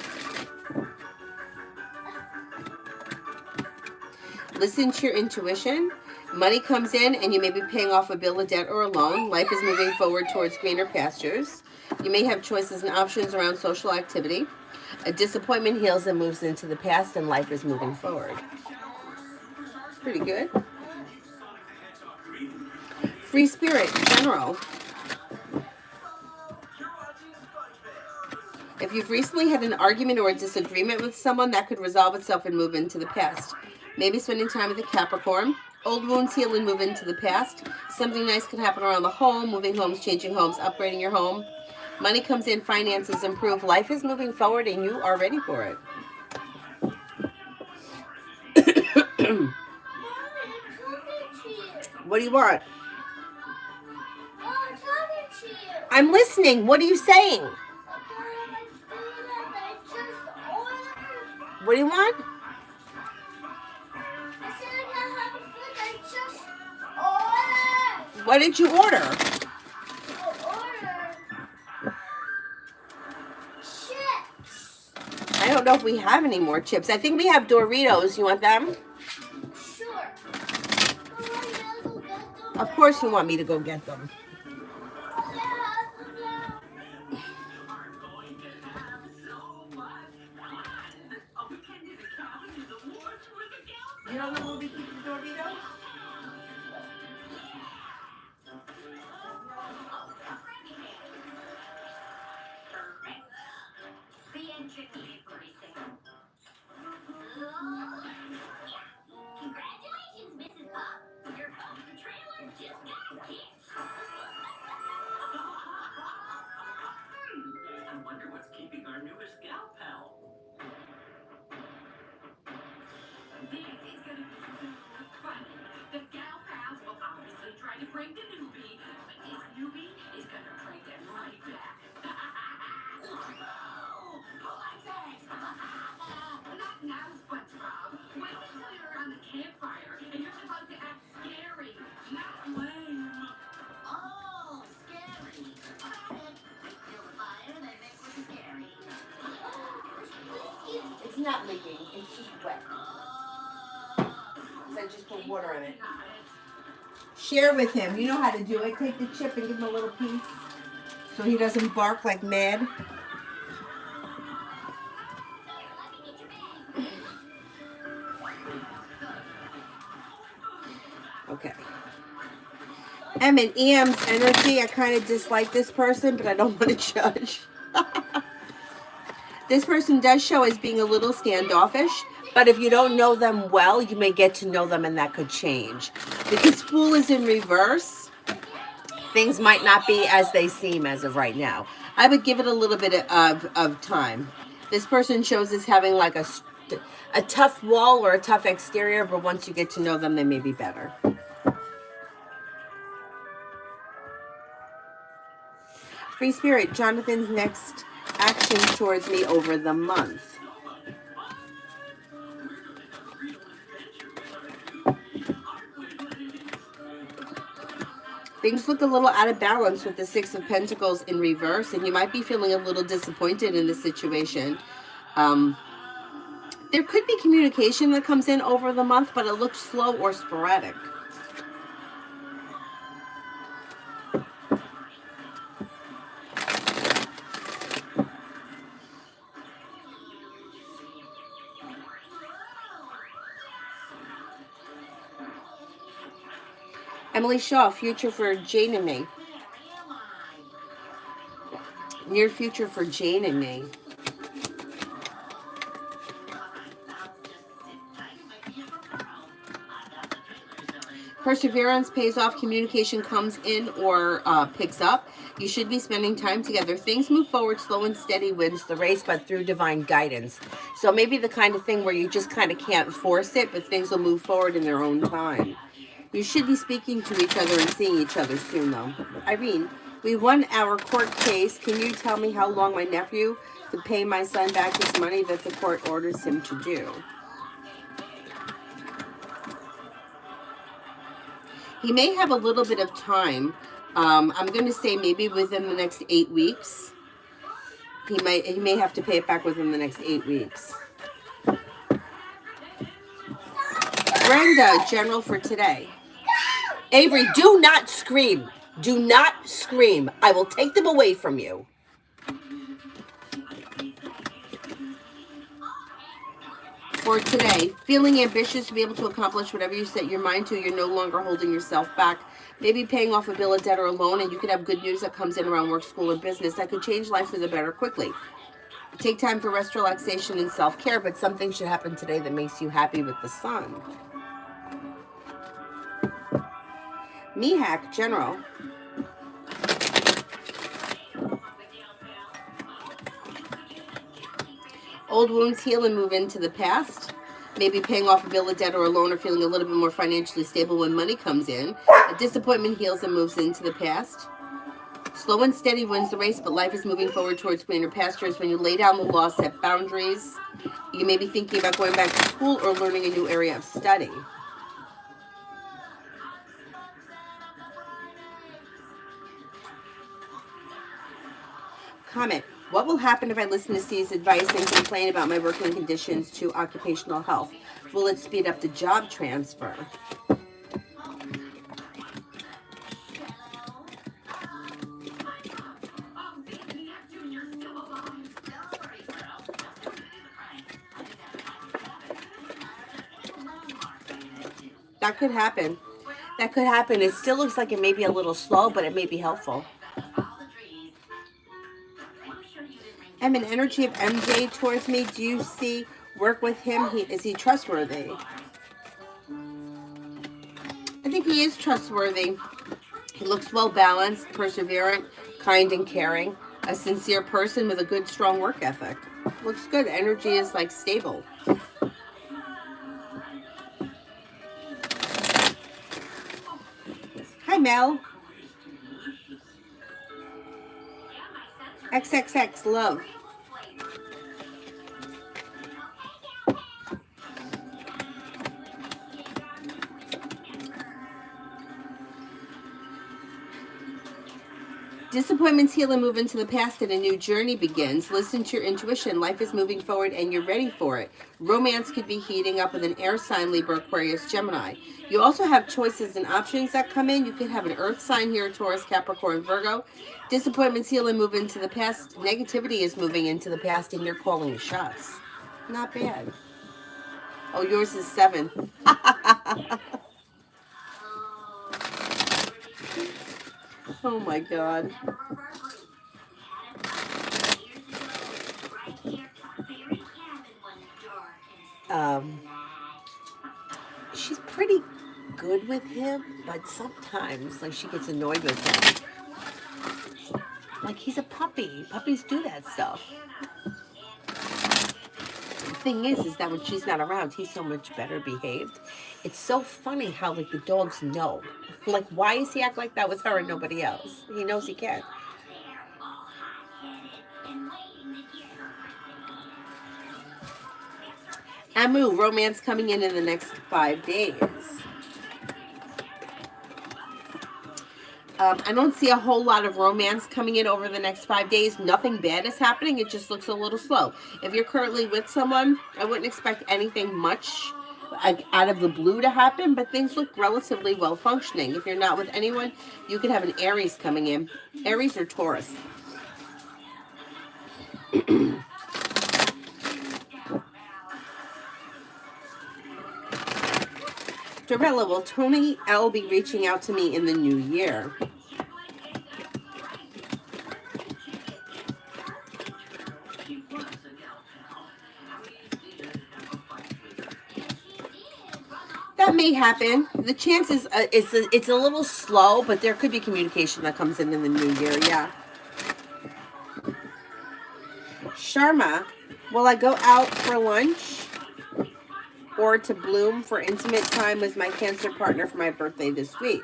Listen to your intuition. Money comes in and you may be paying off a bill, a debt, or a loan. Life is moving forward towards greener pastures. You may have choices and options around social activity. A disappointment heals and moves into the past, and life is moving forward. Pretty good. Free spirit, general. If you've recently had an argument or a disagreement with someone, that could resolve itself and move into the past. Maybe spending time with a Capricorn. Old wounds heal and move into the past. Something nice could happen around the home, moving homes, changing homes, upgrading your home. Money comes in, finances improve. Life is moving forward and you are ready for it. What do you want? I'm listening. What are you saying? What do you want? What did you order? Chips. I don't know if we have any more chips. I think we have Doritos. You want them? Sure. Of course you want me to go get them. You don't know where we keep the Doritos? Congratulations, Mrs. Pop. Your home trailer just got hit. I wonder what's keeping our newest gal pal. This is gonna be funny. The gal pals will obviously try to prank the newbie, but this newbie is gonna prank them right back. Oh, pull our tags. Not now, SpongeBob. Wait until you're around the campfire and you're supposed to act scary, not lame. Oh, scary. Got it. Feel the fire, then make it scary. It's not leaking. It's just wet. So I just put water in it. Share with him. You know how to do it. Take the chip and give him a little piece so he doesn't bark like mad. Okay. And EM's energy, I kind of dislike this person, but I don't want to judge. This person does show as being a little standoffish, but if you don't know them well, you may get to know them and that could change. Because Fool is in reverse, things might not be as they seem as of right now. I would give it a little bit of time. This person shows as having like a tough wall or a tough exterior, but once you get to know them, they may be better. Free Spirit, Jonathan's next actions towards me over the month. Things look a little out of balance with the Six of Pentacles in reverse, and you might be feeling a little disappointed in the situation. There could be communication that comes in over the month, but it looks slow or sporadic. Emily Shaw, future for Jane and me. Near future for Jane and me. Perseverance pays off, communication comes in or picks up. You should be spending time together. Things move forward, slow and steady wins the race, but through divine guidance. So maybe the kind of thing where you just kind of can't force it, but things will move forward in their own time. You should be speaking to each other and seeing each other soon, though. Irene, we won our court case. Can you tell me how long my nephew could pay my son back his money that the court orders him to do? He may have a little bit of time. I'm going to say maybe within the next 8 weeks. He may have to pay it back within the next 8 weeks. Brenda, general for today. Avery, do not scream. Do not scream. I will take them away from you. For today, feeling ambitious to be able to accomplish whatever you set your mind to. You're no longer holding yourself back. Maybe paying off a bill, a debt, or a loan, and you could have good news that comes in around work, school, or business that could change life for the better quickly. Take time for rest, relaxation, and self-care, but something should happen today that makes you happy with the sun. Mihak, general. Old wounds heal and move into the past. Maybe paying off a bill, a debt, or a loan, or feeling a little bit more financially stable when money comes in. A disappointment heals and moves into the past. Slow and steady wins the race, but life is moving forward towards greener pastures. When you lay down the law, set boundaries. You may be thinking about going back to school or learning a new area of study. Comment. What will happen if I listen to C's advice and complain about my working conditions to occupational health? Will it speed up the job transfer? That could happen. That could happen. It still looks like it may be a little slow, but it may be helpful. I'm an energy of MJ towards me. Do you see work with him? Is he trustworthy? I think he is trustworthy. He looks well balanced, perseverant, kind and caring. A sincere person with a good, strong work ethic. Looks good. Energy is like stable. Hi, Mel. XXX love. Disappointments heal and move into the past and a new journey begins. Listen to your intuition. Life is moving forward and you're ready for it. Romance could be heating up with an air sign, Libra, Aquarius, Gemini. You also have choices and options that come in. You could have an earth sign here, Taurus, Capricorn, Virgo. Disappointments heal and move into the past. Negativity is moving into the past and you're calling the shots. Not bad. Oh, yours is 7. Oh my God. She's pretty good with him, but sometimes, like, she gets annoyed with him. Like, he's a puppy. Puppies do that stuff. The thing is that when she's not around, he's so much better behaved. It's so funny how, like, the dogs know. Like, why does he act like that with her and nobody else? He knows he can. Amu, romance coming in the next 5 days. I don't see a whole lot of romance coming in over the next 5 days. Nothing bad is happening. It just looks a little slow. If you're currently with someone, I wouldn't expect anything much out of the blue to happen, but things look relatively well functioning. If you're not with anyone, you could have an Aries coming in. Aries or Taurus. Dorella, will Tony L be reaching out to me in the new year? That may happen. The chances, it's a little slow, but there could be communication that comes in the new year, yeah. Sharma, will I go out for lunch or to Bloom for intimate time with my Cancer partner for my birthday this week?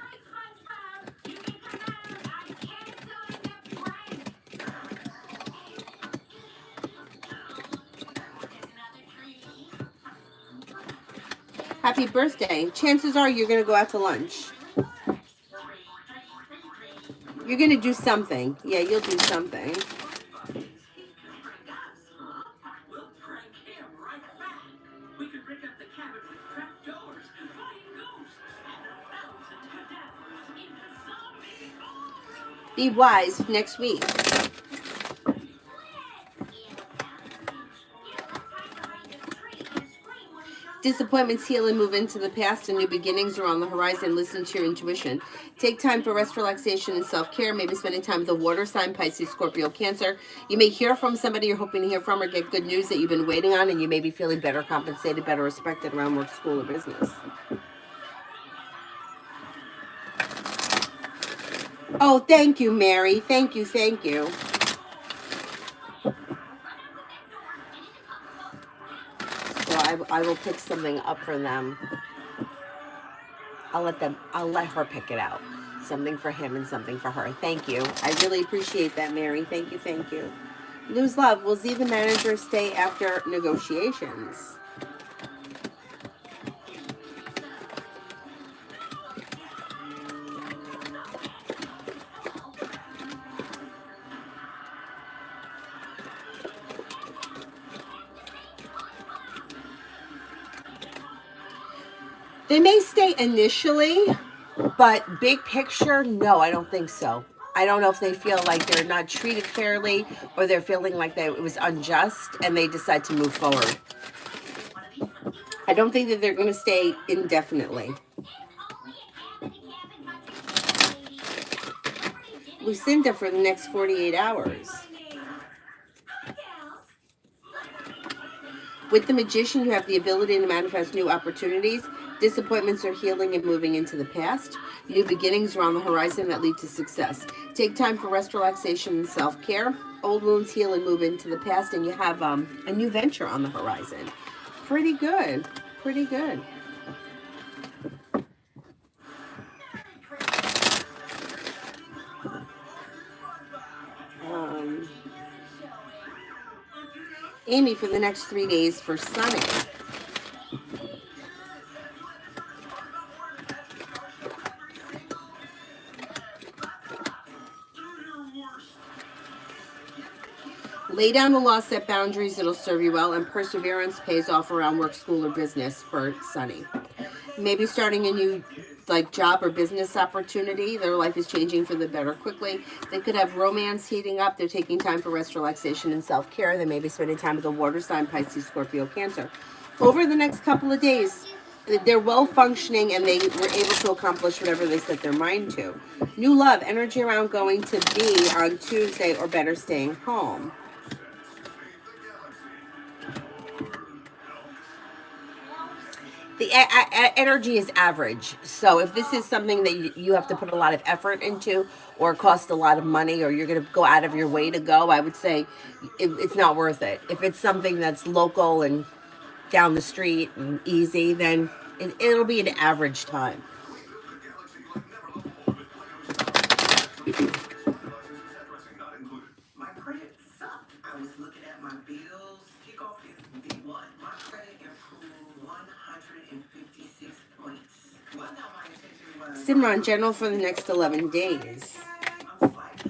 Happy birthday. Chances are you're going to go out to lunch. You're going to do something. Yeah, you'll do something. Be wise next week. Disappointments heal and move into the past, and new beginnings are on the horizon. Listen to your intuition. Take time for rest, relaxation, and self-care. Maybe spending time with a water sign, Pisces, Scorpio, Cancer. You may hear from somebody you're hoping to hear from or get good news that you've been waiting on, and you may be feeling better compensated, better respected around work, school, or business. Oh, thank you, Mary. Thank you, thank you. So I will pick something up for them. I'll let her pick it out. Something for him and something for her. Thank you. I really appreciate that, Mary. Thank you, thank you. Lose love. Will Z, the manager, stay after negotiations? They may stay initially, but big picture, no, I don't think so. I don't know if they feel like they're not treated fairly or they're feeling like it was unjust and they decide to move forward. I don't think that they're going to stay indefinitely. Lucinda for the next 48 hours. With the Magician, you have the ability to manifest new opportunities. Disappointments are healing and moving into the past. New beginnings are on the horizon that lead to success. Take time for rest, relaxation, and self-care. Old wounds heal and move into the past, and you have a new venture on the horizon. Pretty good. Pretty good. Amy for the next 3 days for Sunny. Lay down the law, set boundaries, it'll serve you well, and perseverance pays off around work, school, or business for Sunny. Maybe starting a new job or business opportunity. Their life is changing for the better quickly. They could have romance heating up. They're taking time for rest, relaxation, and self-care. They may be spending time with a water sign, Pisces, Scorpio, Cancer. Over the next couple of days, they're well functioning and they were able to accomplish whatever they set their mind to. New love, energy around going to be on Tuesday or better staying home. The energy is average. So if this is something that you have to put a lot of effort into or cost a lot of money or you're going to go out of your way to go, I would say it's not worth it. If it's something that's local and down the street and easy, then it'll be an average time. My credit sucked. I was looking at my bills. Kickoff is V1. My credit improved 156 points. Well, now my attention was... Simran, general for the next 11 days. I'm back.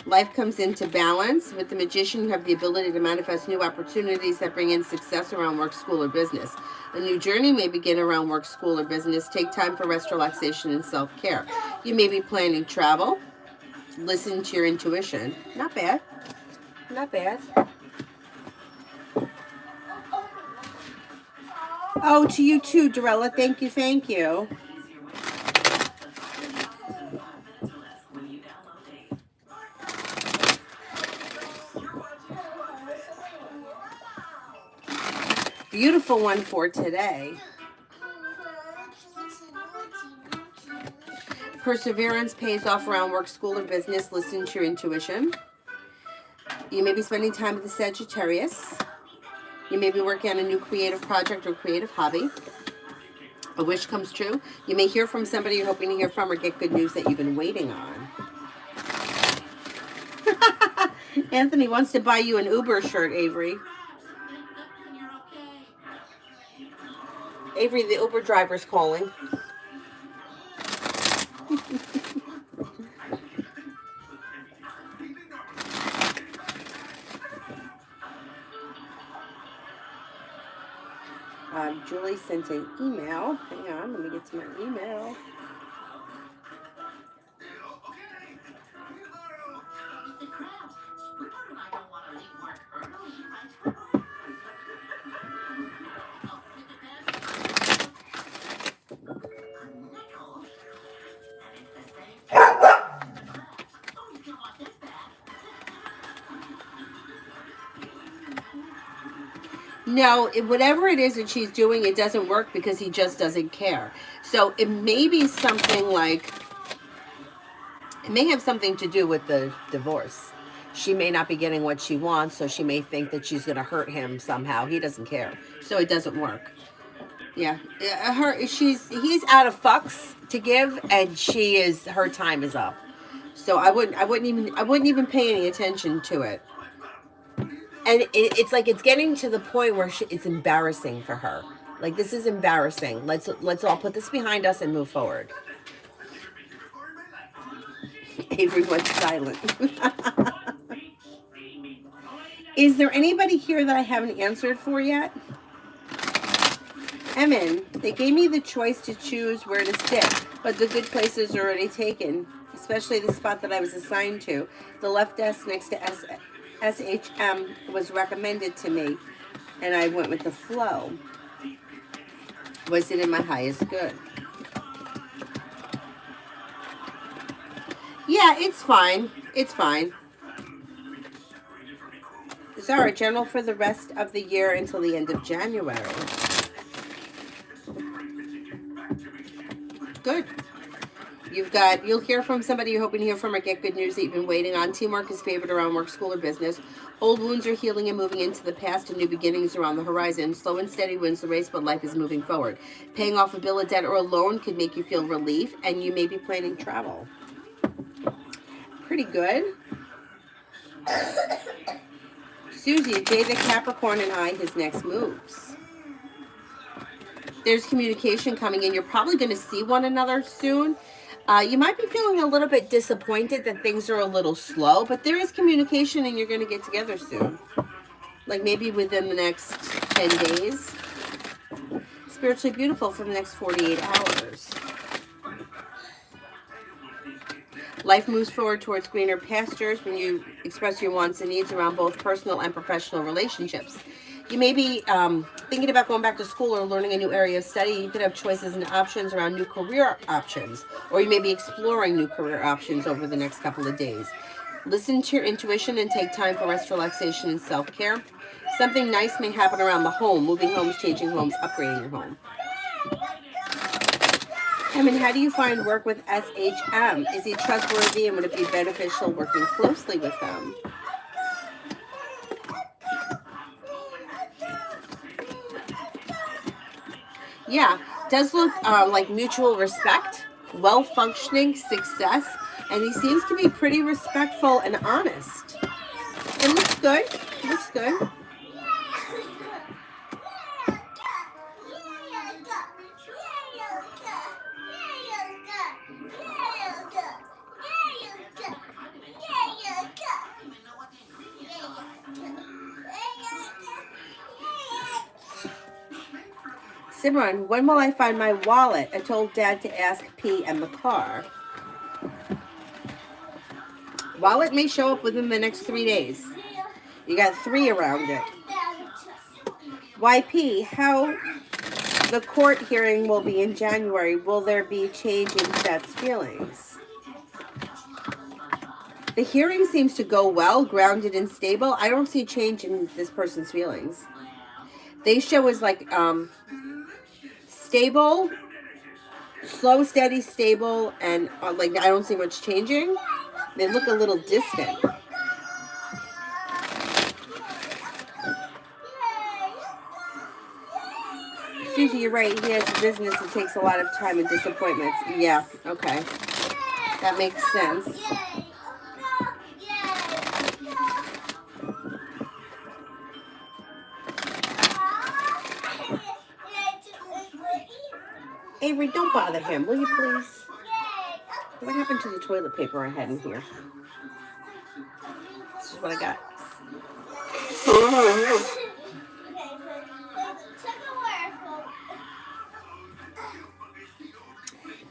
Life comes into balance. With the Magician, you have the ability to manifest new opportunities that bring in success around work, school, or business. A new journey may begin around work, school, or business. Take time for rest, relaxation, and self-care. You may be planning travel. Listen to your intuition. Not bad. Not bad. Oh, to you too, Dorella. Thank you, thank you. Beautiful one for today. Perseverance pays off around work, school, or business. Listen to your intuition. You may be spending time with the Sagittarius. You may be working on a new creative project or creative hobby. A wish comes true. You may hear from somebody you're hoping to hear from or get good news that you've been waiting on. Anthony wants to buy you an Uber shirt, Avery. Avery, the Uber driver's calling. Julie sent an email. Hang on, let me get to my email. No, whatever it is that she's doing, it doesn't work because he just doesn't care. So it may be something like, it may have something to do with the divorce. She may not be getting what she wants, so she may think that she's going to hurt him somehow. He doesn't care. So it doesn't work. Yeah. He's out of fucks to give, and her time is up. So I wouldn't even pay any attention to it. And it's like it's getting to the point where it's embarrassing for her. Like, this is embarrassing. Let's all put this behind us and move forward. Avery went silent. Is there anybody here that I haven't answered for yet? Emin, they gave me the choice to choose where to sit, but the good places are already taken, especially the spot that I was assigned to. The left desk next to SHM was recommended to me, and I went with the flow. Was it in my highest good? Yeah, it's fine. It's fine. Zara, general for the rest of the year until the end of January. Good. You'll hear from somebody you're hoping to hear from or get good news that you've been waiting on. Teamwork is favored around work, school, or business. Old wounds are healing and moving into the past, and new beginnings are on the horizon. Slow and steady wins the race, but life is moving forward. Paying off a bill of debt or a loan could make you feel relief, and you may be planning travel. Pretty good. Susie, Jay the Capricorn and I, his next moves. There's communication coming in. You're probably going to see one another soon. You might be feeling a little bit disappointed that things are a little slow, but there is communication and you're going to get together soon. Like maybe within the next 10 days. Spiritually beautiful for the next 48 hours. Life moves forward towards greener pastures when you express your wants and needs around both personal and professional relationships. You may be thinking about going back to school or learning a new area of study. You could have choices and options around new career options, or you may be exploring new career options over the next couple of days. Listen to your intuition and take time for rest, relaxation, and self-care. Something nice may happen around the home, moving homes, changing homes, upgrading your home. I mean, how do you find work with SHM? Is he trustworthy and would it be beneficial working closely with him? Yeah, does look like mutual respect, well-functioning, success, and he seems to be pretty respectful and honest. It looks good. Looks good. Simran, when will I find my wallet? I told Dad to ask P and the car. Wallet may show up within the next 3 days. You got 3 around it. YP, how the court hearing will be in January. Will there be change in Seth's feelings? The hearing seems to go well, grounded and stable. I don't see change in this person's feelings. They show as like stable, slow, steady, stable, and like I don't see much changing. They look a little distant. Susie, you're right. He has a business. It takes a lot of time and disappointments. Yeah, okay. That makes sense. Avery, don't bother him, will you please? What happened to the toilet paper I had in here? This is what I got.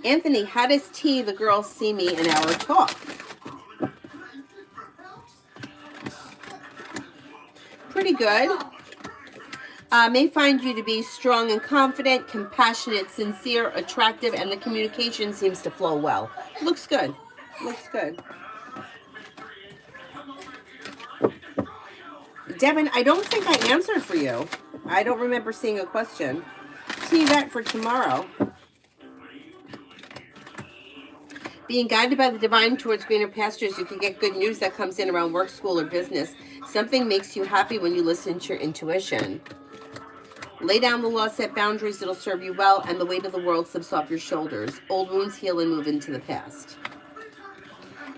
Anthony, how does T, the girl, see me in our talk? Pretty good. May find you to be strong and confident, compassionate, sincere, attractive, and the communication seems to flow well. Looks good. Looks good. Devin, I don't think I answered for you. I don't remember seeing a question. See that for tomorrow. Being guided by the divine towards greener pastures, you can get good news that comes in around work, school, or business. Something makes you happy when you listen to your intuition. Lay down the law, set boundaries, it'll serve you well, and the weight of the world slips off your shoulders. Old wounds heal and move into the past.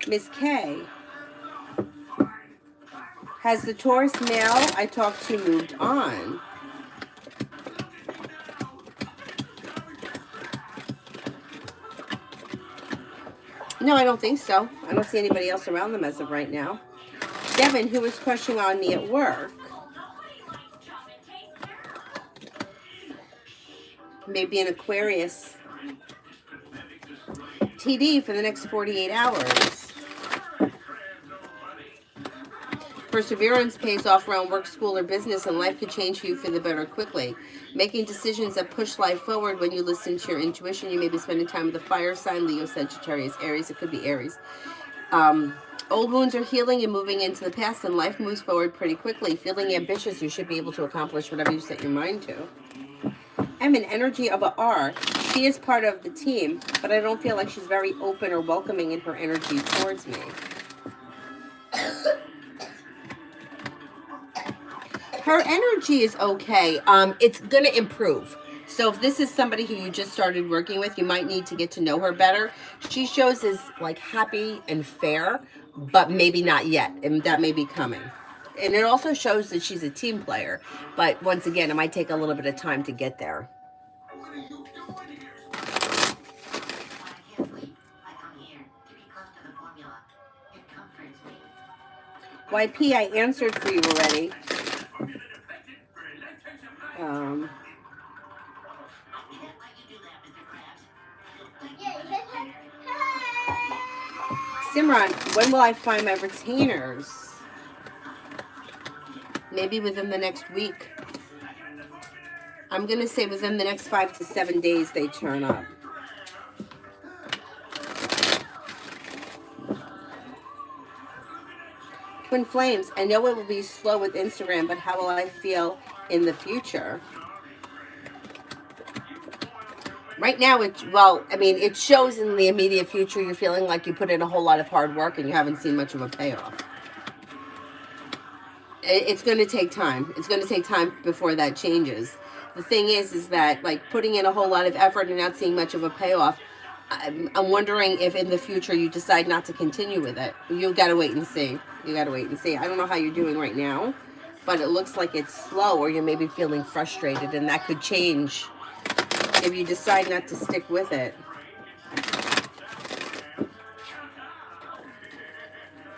Miss K. Has the Taurus male I talked to moved on? No, I don't think so. I don't see anybody else around them as of right now. Devin, who was crushing on me at work. Maybe an Aquarius. TD for the next 48 hours. Perseverance pays off around work, school, or business, and life could change for you for the better quickly. Making decisions that push life forward when you listen to your intuition. You may be spending time with a fire sign, Leo, Sagittarius, Aries. It could be Aries. Old wounds are healing and moving into the past, and life moves forward pretty quickly. Feeling ambitious, you should be able to accomplish whatever you set your mind to. I'm an energy of a R. She is part of the team, but I don't feel like she's very open or welcoming in her energy towards me. Her energy is okay. It's going to improve. So if this is somebody who you just started working with, you might need to get to know her better. She shows as like happy and fair, but maybe not yet. And that may be coming. And it also shows that she's a team player. But once again, it might take a little bit of time to get there. YP, I answered for you already. Simran, when will I find my retainers? Maybe within the next week. I'm going to say within the next 5 to 7 days they turn up. Twin Flames, I know it will be slow with Instagram, but how will I feel in the future? Right now, it shows in the immediate future you're feeling like you put in a whole lot of hard work and you haven't seen much of a payoff. It's going to take time. It's going to take time before that changes. The thing is that like putting in a whole lot of effort and not seeing much of a payoff, I'm wondering if in the future you decide not to continue with it. You got to wait and see. You got to wait and see. I don't know how you're doing right now, but it looks like it's slow, or you may be feeling frustrated, and that could change if you decide not to stick with it.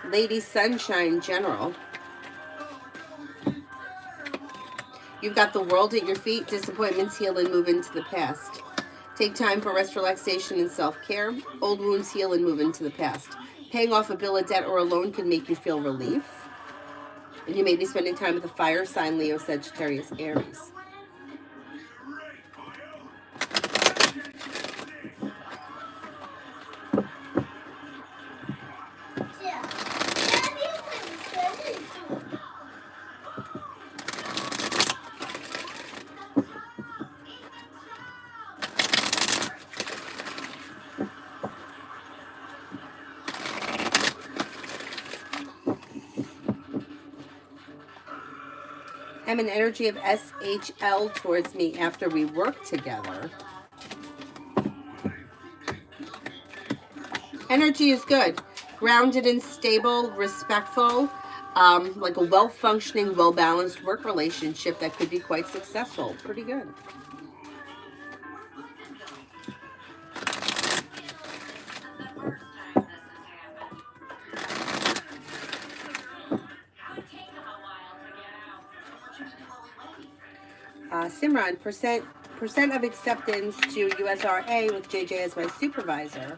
Lady Sunshine General. You've got the world at your feet. Disappointments heal and move into the past. Take time for rest, relaxation, and self-care. Old wounds heal and move into the past. Paying off a bill, a debt, or a loan can make you feel relief. And you may be spending time with a fire sign, Leo, Sagittarius, Aries. I'm an energy of SHL towards me after we work together. Energy is good. Grounded and stable, respectful, like a well-functioning, well-balanced work relationship that could be quite successful. Pretty good. Simran, percent of acceptance to USRA with JJ as my supervisor.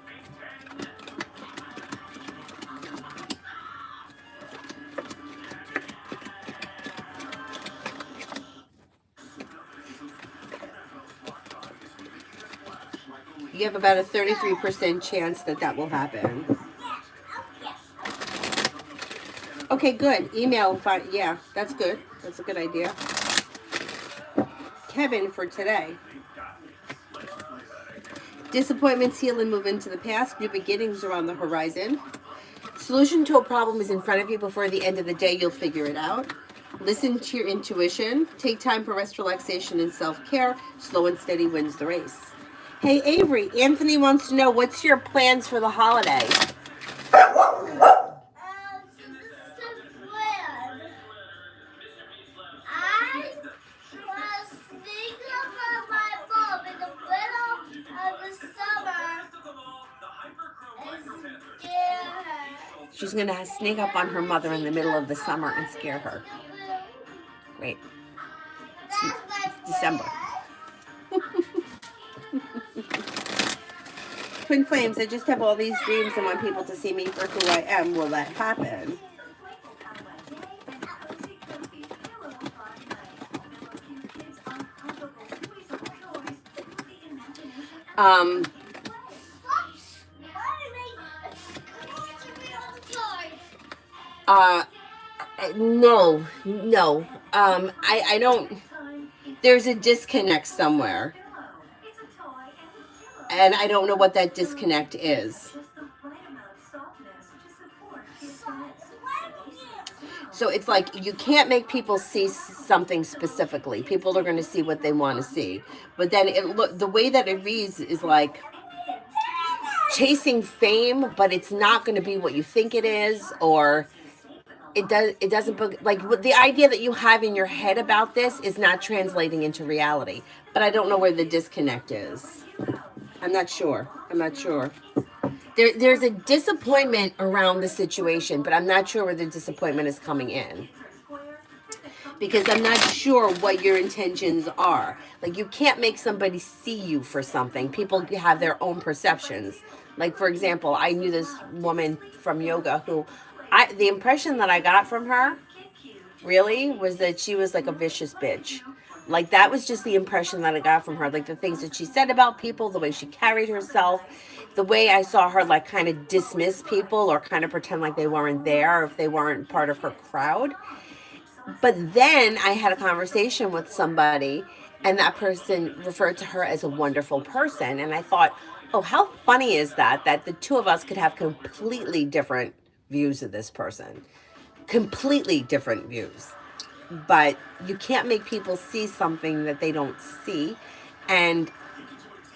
You have about a 33% chance that will happen. Okay, good. Email. Yeah, that's good. That's a good idea. Kevin for today. Disappointments heal and move into the past. New beginnings are on the horizon. Solution to a problem is in front of you. Before the end of the day, you'll figure it out. Listen to your intuition. Take time for rest, relaxation, and self-care. Slow and steady wins the race. Hey, Avery, Anthony wants to know, what's your plans for the holiday? She's going to sneak up on her mother in the middle of the summer and scare her. Great. It's December. Twin Flames, I just have all these dreams and want people to see me for who I am. Will that happen? No. I don't, there's a disconnect somewhere. And I don't know what that disconnect is. So it's like you can't make people see something specifically. People are going to see what they want to see. But then the way that it reads is like chasing fame, but it's not going to be what you think it is, or it doesn't, like the idea that you have in your head about this is not translating into reality. But I don't know where the disconnect is. I'm not sure. There's a disappointment around the situation, but I'm not sure where the disappointment is coming in. Because I'm not sure what your intentions are. Like, you can't make somebody see you for something. People have their own perceptions. Like, for example, I knew this woman from yoga who, the impression that I got from her, really, was that she was like a vicious bitch. Like, that was just the impression that I got from her. Like, the things that she said about people, the way she carried herself, the way I saw her, like, kind of dismiss people or kind of pretend like they weren't there or if they weren't part of her crowd. But then I had a conversation with somebody, and that person referred to her as a wonderful person. And I thought, oh, how funny is that? That the two of us could have completely different views of this person, completely different views. But you can't make people see something that they don't see. And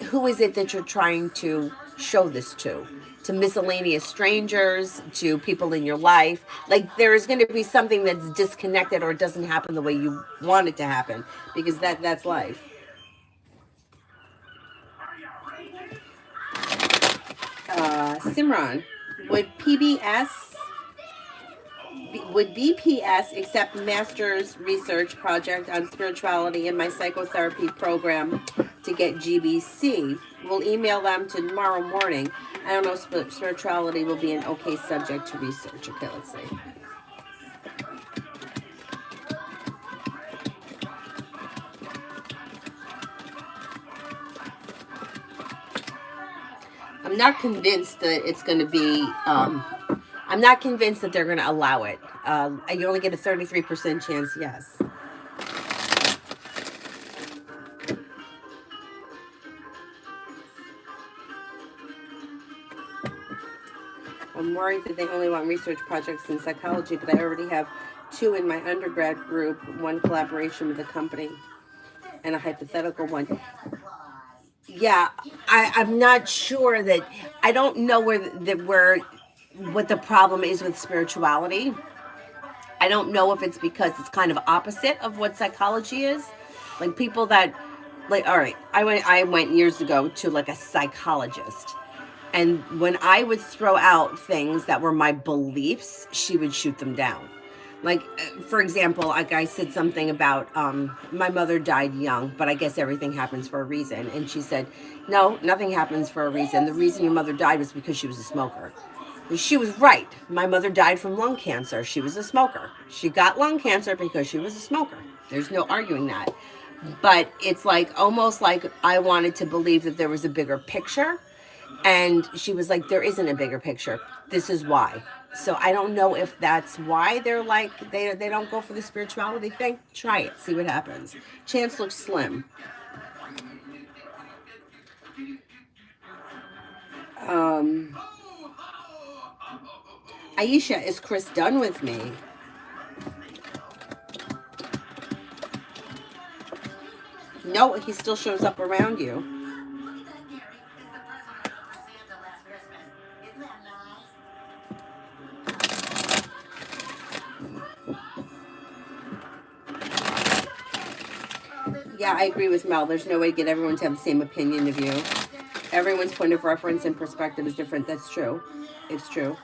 who is it that you're trying to show this to? To miscellaneous strangers, to people in your life. Like, there is going to be something that's disconnected or doesn't happen the way you want it to happen, because that's life. Simran, would BPS accept master's research project on spirituality in my psychotherapy program to get GBC? We'll email them tomorrow morning. I don't know if spirituality will be an okay subject to research. Okay, let's see. I'm not convinced that it's going to be, I'm not convinced that they're going to allow it. You only get a 33% chance, yes. I'm worried that they only want research projects in psychology, but I already have 2 in my undergrad group, 1 collaboration with a company, and a hypothetical one. Yeah, I'm not sure that, I don't know what the problem is with spirituality. I don't know if it's because it's kind of opposite of what psychology is. Like, people that, like, all right, I went years ago to like a psychologist. And when I would throw out things that were my beliefs, she would shoot them down. Like, for example, like I said something about my mother died young, but I guess everything happens for a reason. And she said, no, nothing happens for a reason. The reason your mother died was because she was a smoker. She was right. My mother died from lung cancer. She was a smoker. She got lung cancer because she was a smoker. There's no arguing that. But it's like, almost like I wanted to believe that there was a bigger picture. And she was like, there isn't a bigger picture. This is why. So I don't know if that's why they're like, they don't go for the spirituality thing. Try it. See what happens. Chance looks slim. Aisha, is Chris done with me? No, he still shows up around you. Yeah, I agree with Mel. There's no way to get everyone to have the same opinion of you. Everyone's point of reference and perspective is different. That's true. It's true.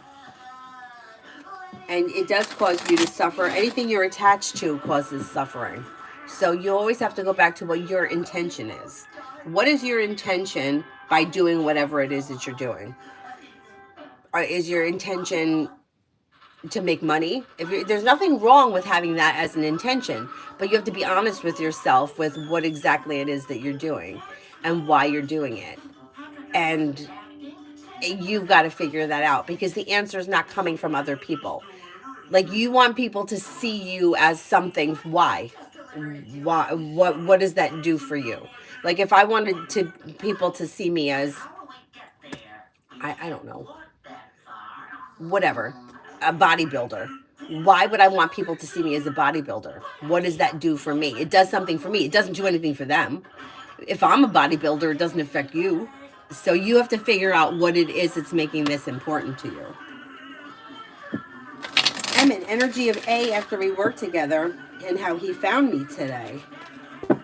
And it does cause you to suffer. Anything you're attached to causes suffering. So you always have to go back to what your intention is. What is your intention by doing whatever it is that you're doing? Or is your intention to make money? There's nothing wrong with having that as an intention, but you have to be honest with yourself with what exactly it is that you're doing and why you're doing it. And you've got to figure that out, because the answer is not coming from other people. Like, you want people to see you as something. Why? What does that do for you? Like, if I wanted people to see me as, I don't know, whatever, a bodybuilder. Why would I want people to see me as a bodybuilder? What does that do for me? It does something for me. It doesn't do anything for them. If I'm a bodybuilder, it doesn't affect you. So you have to figure out what it is that's making this important to you. Emmett, energy of A after we worked together and how he found me today. Good.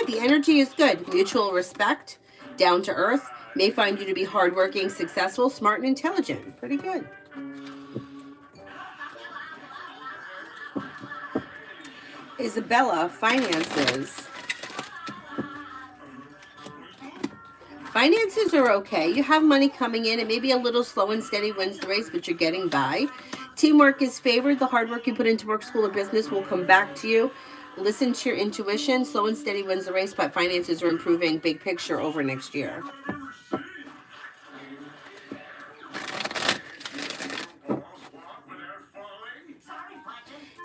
The energy is good. Mutual respect, down to earth, may find you to be hardworking, successful, smart, and intelligent. Pretty good. Isabella, finances. Finances are okay. You have money coming in. It may be a little slow and steady wins the race, but you're getting by. Teamwork is favored. The hard work you put into work, school, or business will come back to you. Listen to your intuition. Slow and steady wins the race, but finances are improving. Big picture over next year.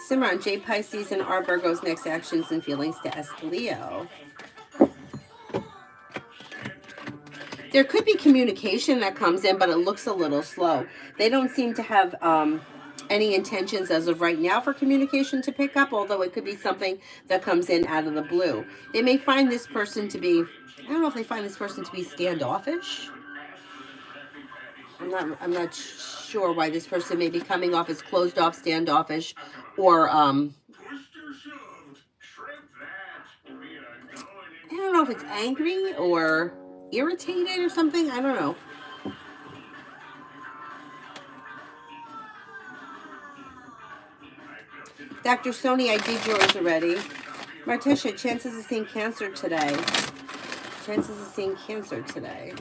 Simran, J Pisces, and R Virgo's next actions and feelings to S Leo. There could be communication that comes in, but it looks a little slow. They don't seem to have any intentions as of right now for communication to pick up, although it could be something that comes in out of the blue. They may find this person to be, I don't know if they find this person to be standoffish. I'm not sure why this person may be coming off as closed off, standoffish, or I don't know if it's angry or irritated or something. I don't know. Dr. Sony, I did yours already. Martisha, chances of seeing Cancer today. Chances of seeing Cancer today.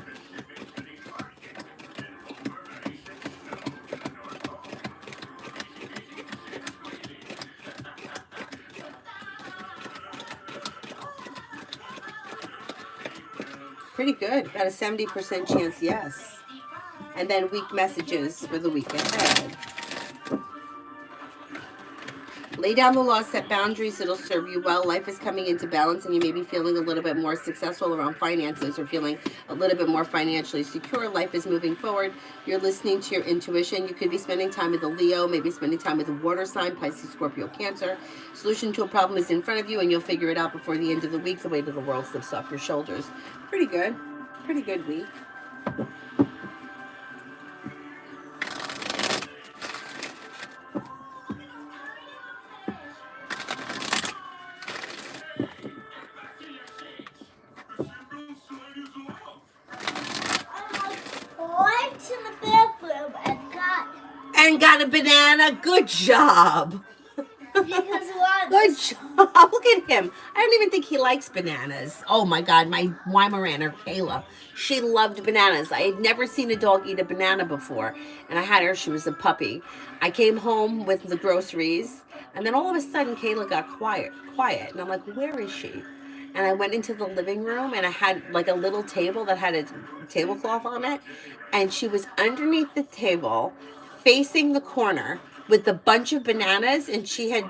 Pretty good. Got a 70% chance, yes. And then weak messages for the week ahead. Lay down the law, set boundaries, it'll serve you well. Life is coming into balance and you may be feeling a little bit more successful around finances or feeling a little bit more financially secure. Life is moving forward. You're listening to your intuition. You could be spending time with a Leo, maybe spending time with a water sign, Pisces, Scorpio, Cancer. Solution to a problem is in front of you and you'll figure it out before the end of the week. The weight of the world slips off your shoulders. Pretty good. Pretty good week. Got a banana. Good job. Good job. Look at him. I don't even think he likes bananas. Oh my God, my Weimaraner, Kayla, she loved bananas. I had never seen a dog eat a banana before, and I had her. She was a puppy. I came home with the groceries, and then all of a sudden, Kayla got quiet, and I'm like, where is she? And I went into the living room, and I had like a little table that had a tablecloth on it, and she was underneath the table, facing the corner with a bunch of bananas, and she had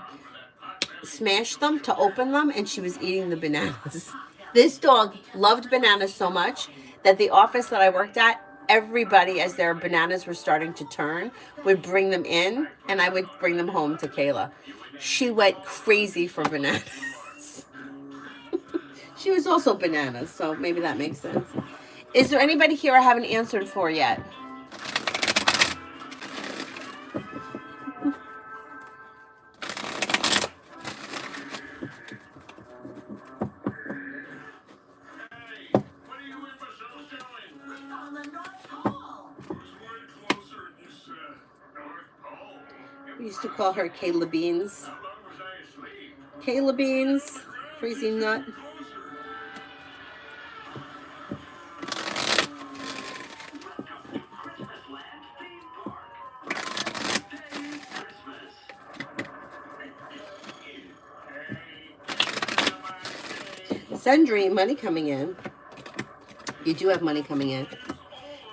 smashed them to open them, and she was eating the bananas. This dog loved bananas so much that the office that I worked at, everybody, as their bananas were starting to turn, would bring them in, and I would bring them home to Kayla. She went crazy for bananas. She was also bananas, so maybe that makes sense. Is there anybody here I haven't answered for yet? We used to call her Kayla Beans. Kayla Beans, crazy nut. Sundry, money coming in. You do have money coming in.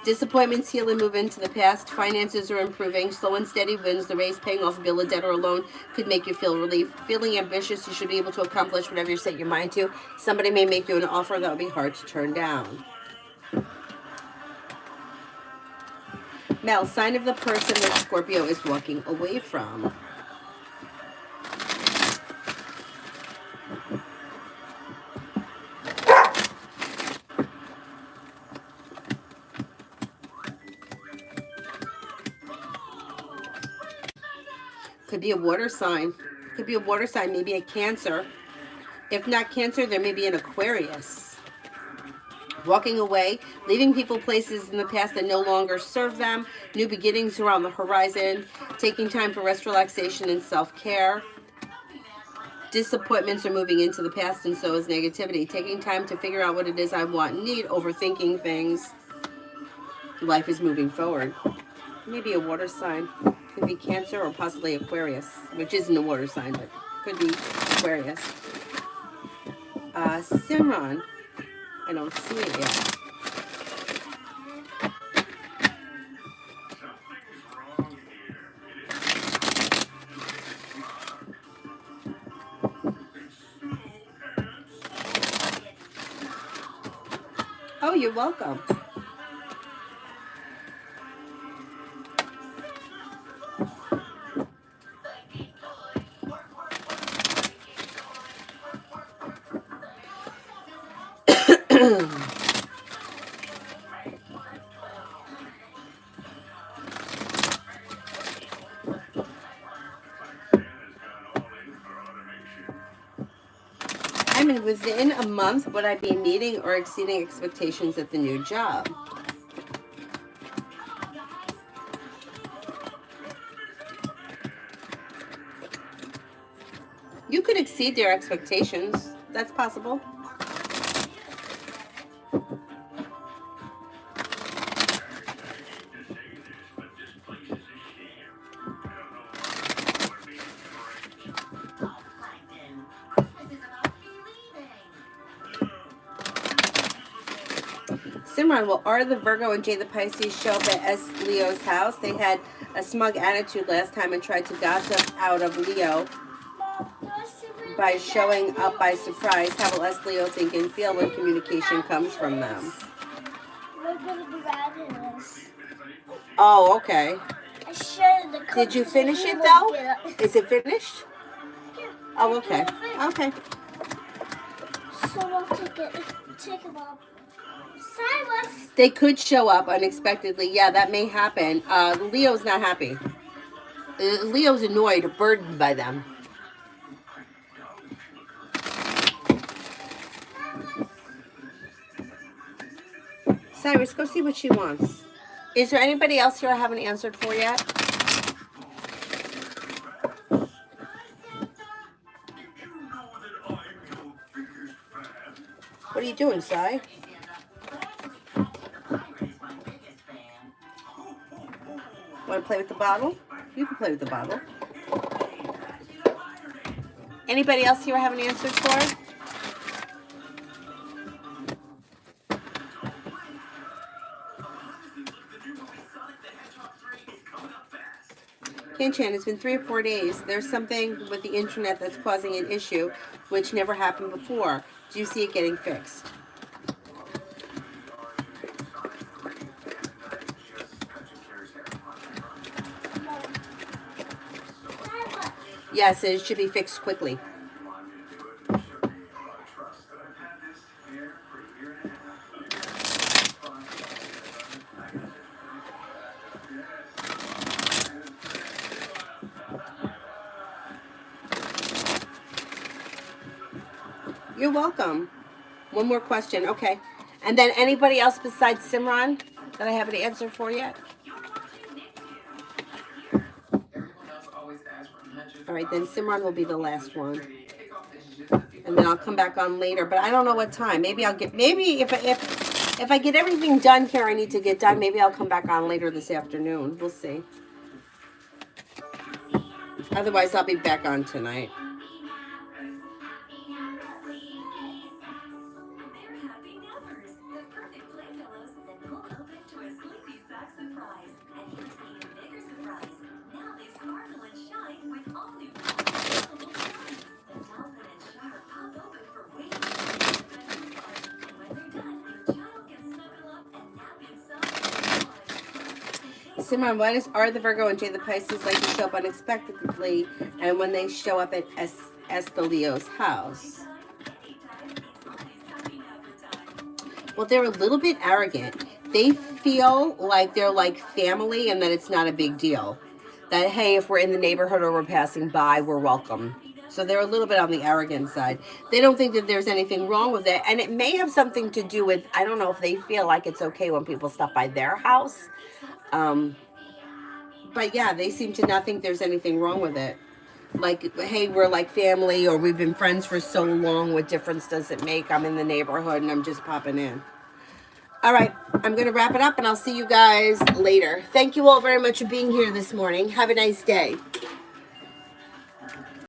Disappointments heal and move into the past. Finances are improving. Slow and steady wins the race. Paying off a bill, a debt, or a loan could make you feel relief. Feeling ambitious, you should be able to accomplish whatever you set your mind to. Somebody may make you an offer that would be hard to turn down. Mel, sign of the person that Scorpio is walking away from. Could be a water sign. Could be a water sign, maybe a Cancer. If not Cancer, there may be an Aquarius. Walking away, leaving people, places in the past that no longer serve them. New beginnings are on the horizon. Taking time for rest, relaxation, and self-care. Disappointments are moving into the past, and so is negativity. Taking time to figure out what it is I want and need. Overthinking things. Life is moving forward. Maybe a water sign. Could be Cancer or possibly Aquarius, which isn't a water sign, but for the Aquarius. Simran, I don't see it yet. Oh, you're welcome. I mean, within a month, would I be meeting or exceeding expectations at the new job? You could exceed their expectations. That's possible. Simran, will R the Virgo and J the Pisces show up at S Leo's house? They had a smug attitude last time and tried to gossip out of Leo by showing up by surprise. How will S Leo think and feel when communication comes from them? We're gonna be adding this. Oh, okay. I shared the. Did you finish it though? Is it finished? Oh, okay. Okay. So we'll take it up. Silence. They could show up unexpectedly. Yeah, that may happen. Leo's not happy. Leo's annoyed, burdened by them. Cyrus, go see what she wants. Is there anybody else here I haven't answered for yet? What are you doing, Cy? Want to play with the bottle? You can play with the bottle. Anybody else here I haven't answered for? Kanchan, it's been 3 or 4 days. There's something with the internet that's causing an issue, which never happened before. Do you see it getting fixed? Yes, it should be fixed quickly. You're welcome. One more question. Okay. And then anybody else besides Simran that I haven't answered for yet? All right, then Simran will be the last one. And then I'll come back on later, but I don't know what time. Maybe if I get everything done here I need to get done, maybe I'll come back on later this afternoon. We'll see. Otherwise, I'll be back on tonight. Simon, why does R the Virgo and J the Pisces like to show up unexpectedly and when they show up at S the Leo's house? Well, they're a little bit arrogant. They feel like they're like family and that it's not a big deal. That, hey, if we're in the neighborhood or we're passing by, we're welcome. So they're a little bit on the arrogant side. They don't think that there's anything wrong with it. And it may have something to do with, I don't know if they feel like it's okay when people stop by their house. But yeah, they seem to not think there's anything wrong with it. Like, hey, we're like family, or we've been friends for so long. What difference does it make? I'm in the neighborhood and I'm just popping in. All right, I'm going to wrap it up and I'll see you guys later. Thank you all very much for being here this morning. Have a nice day.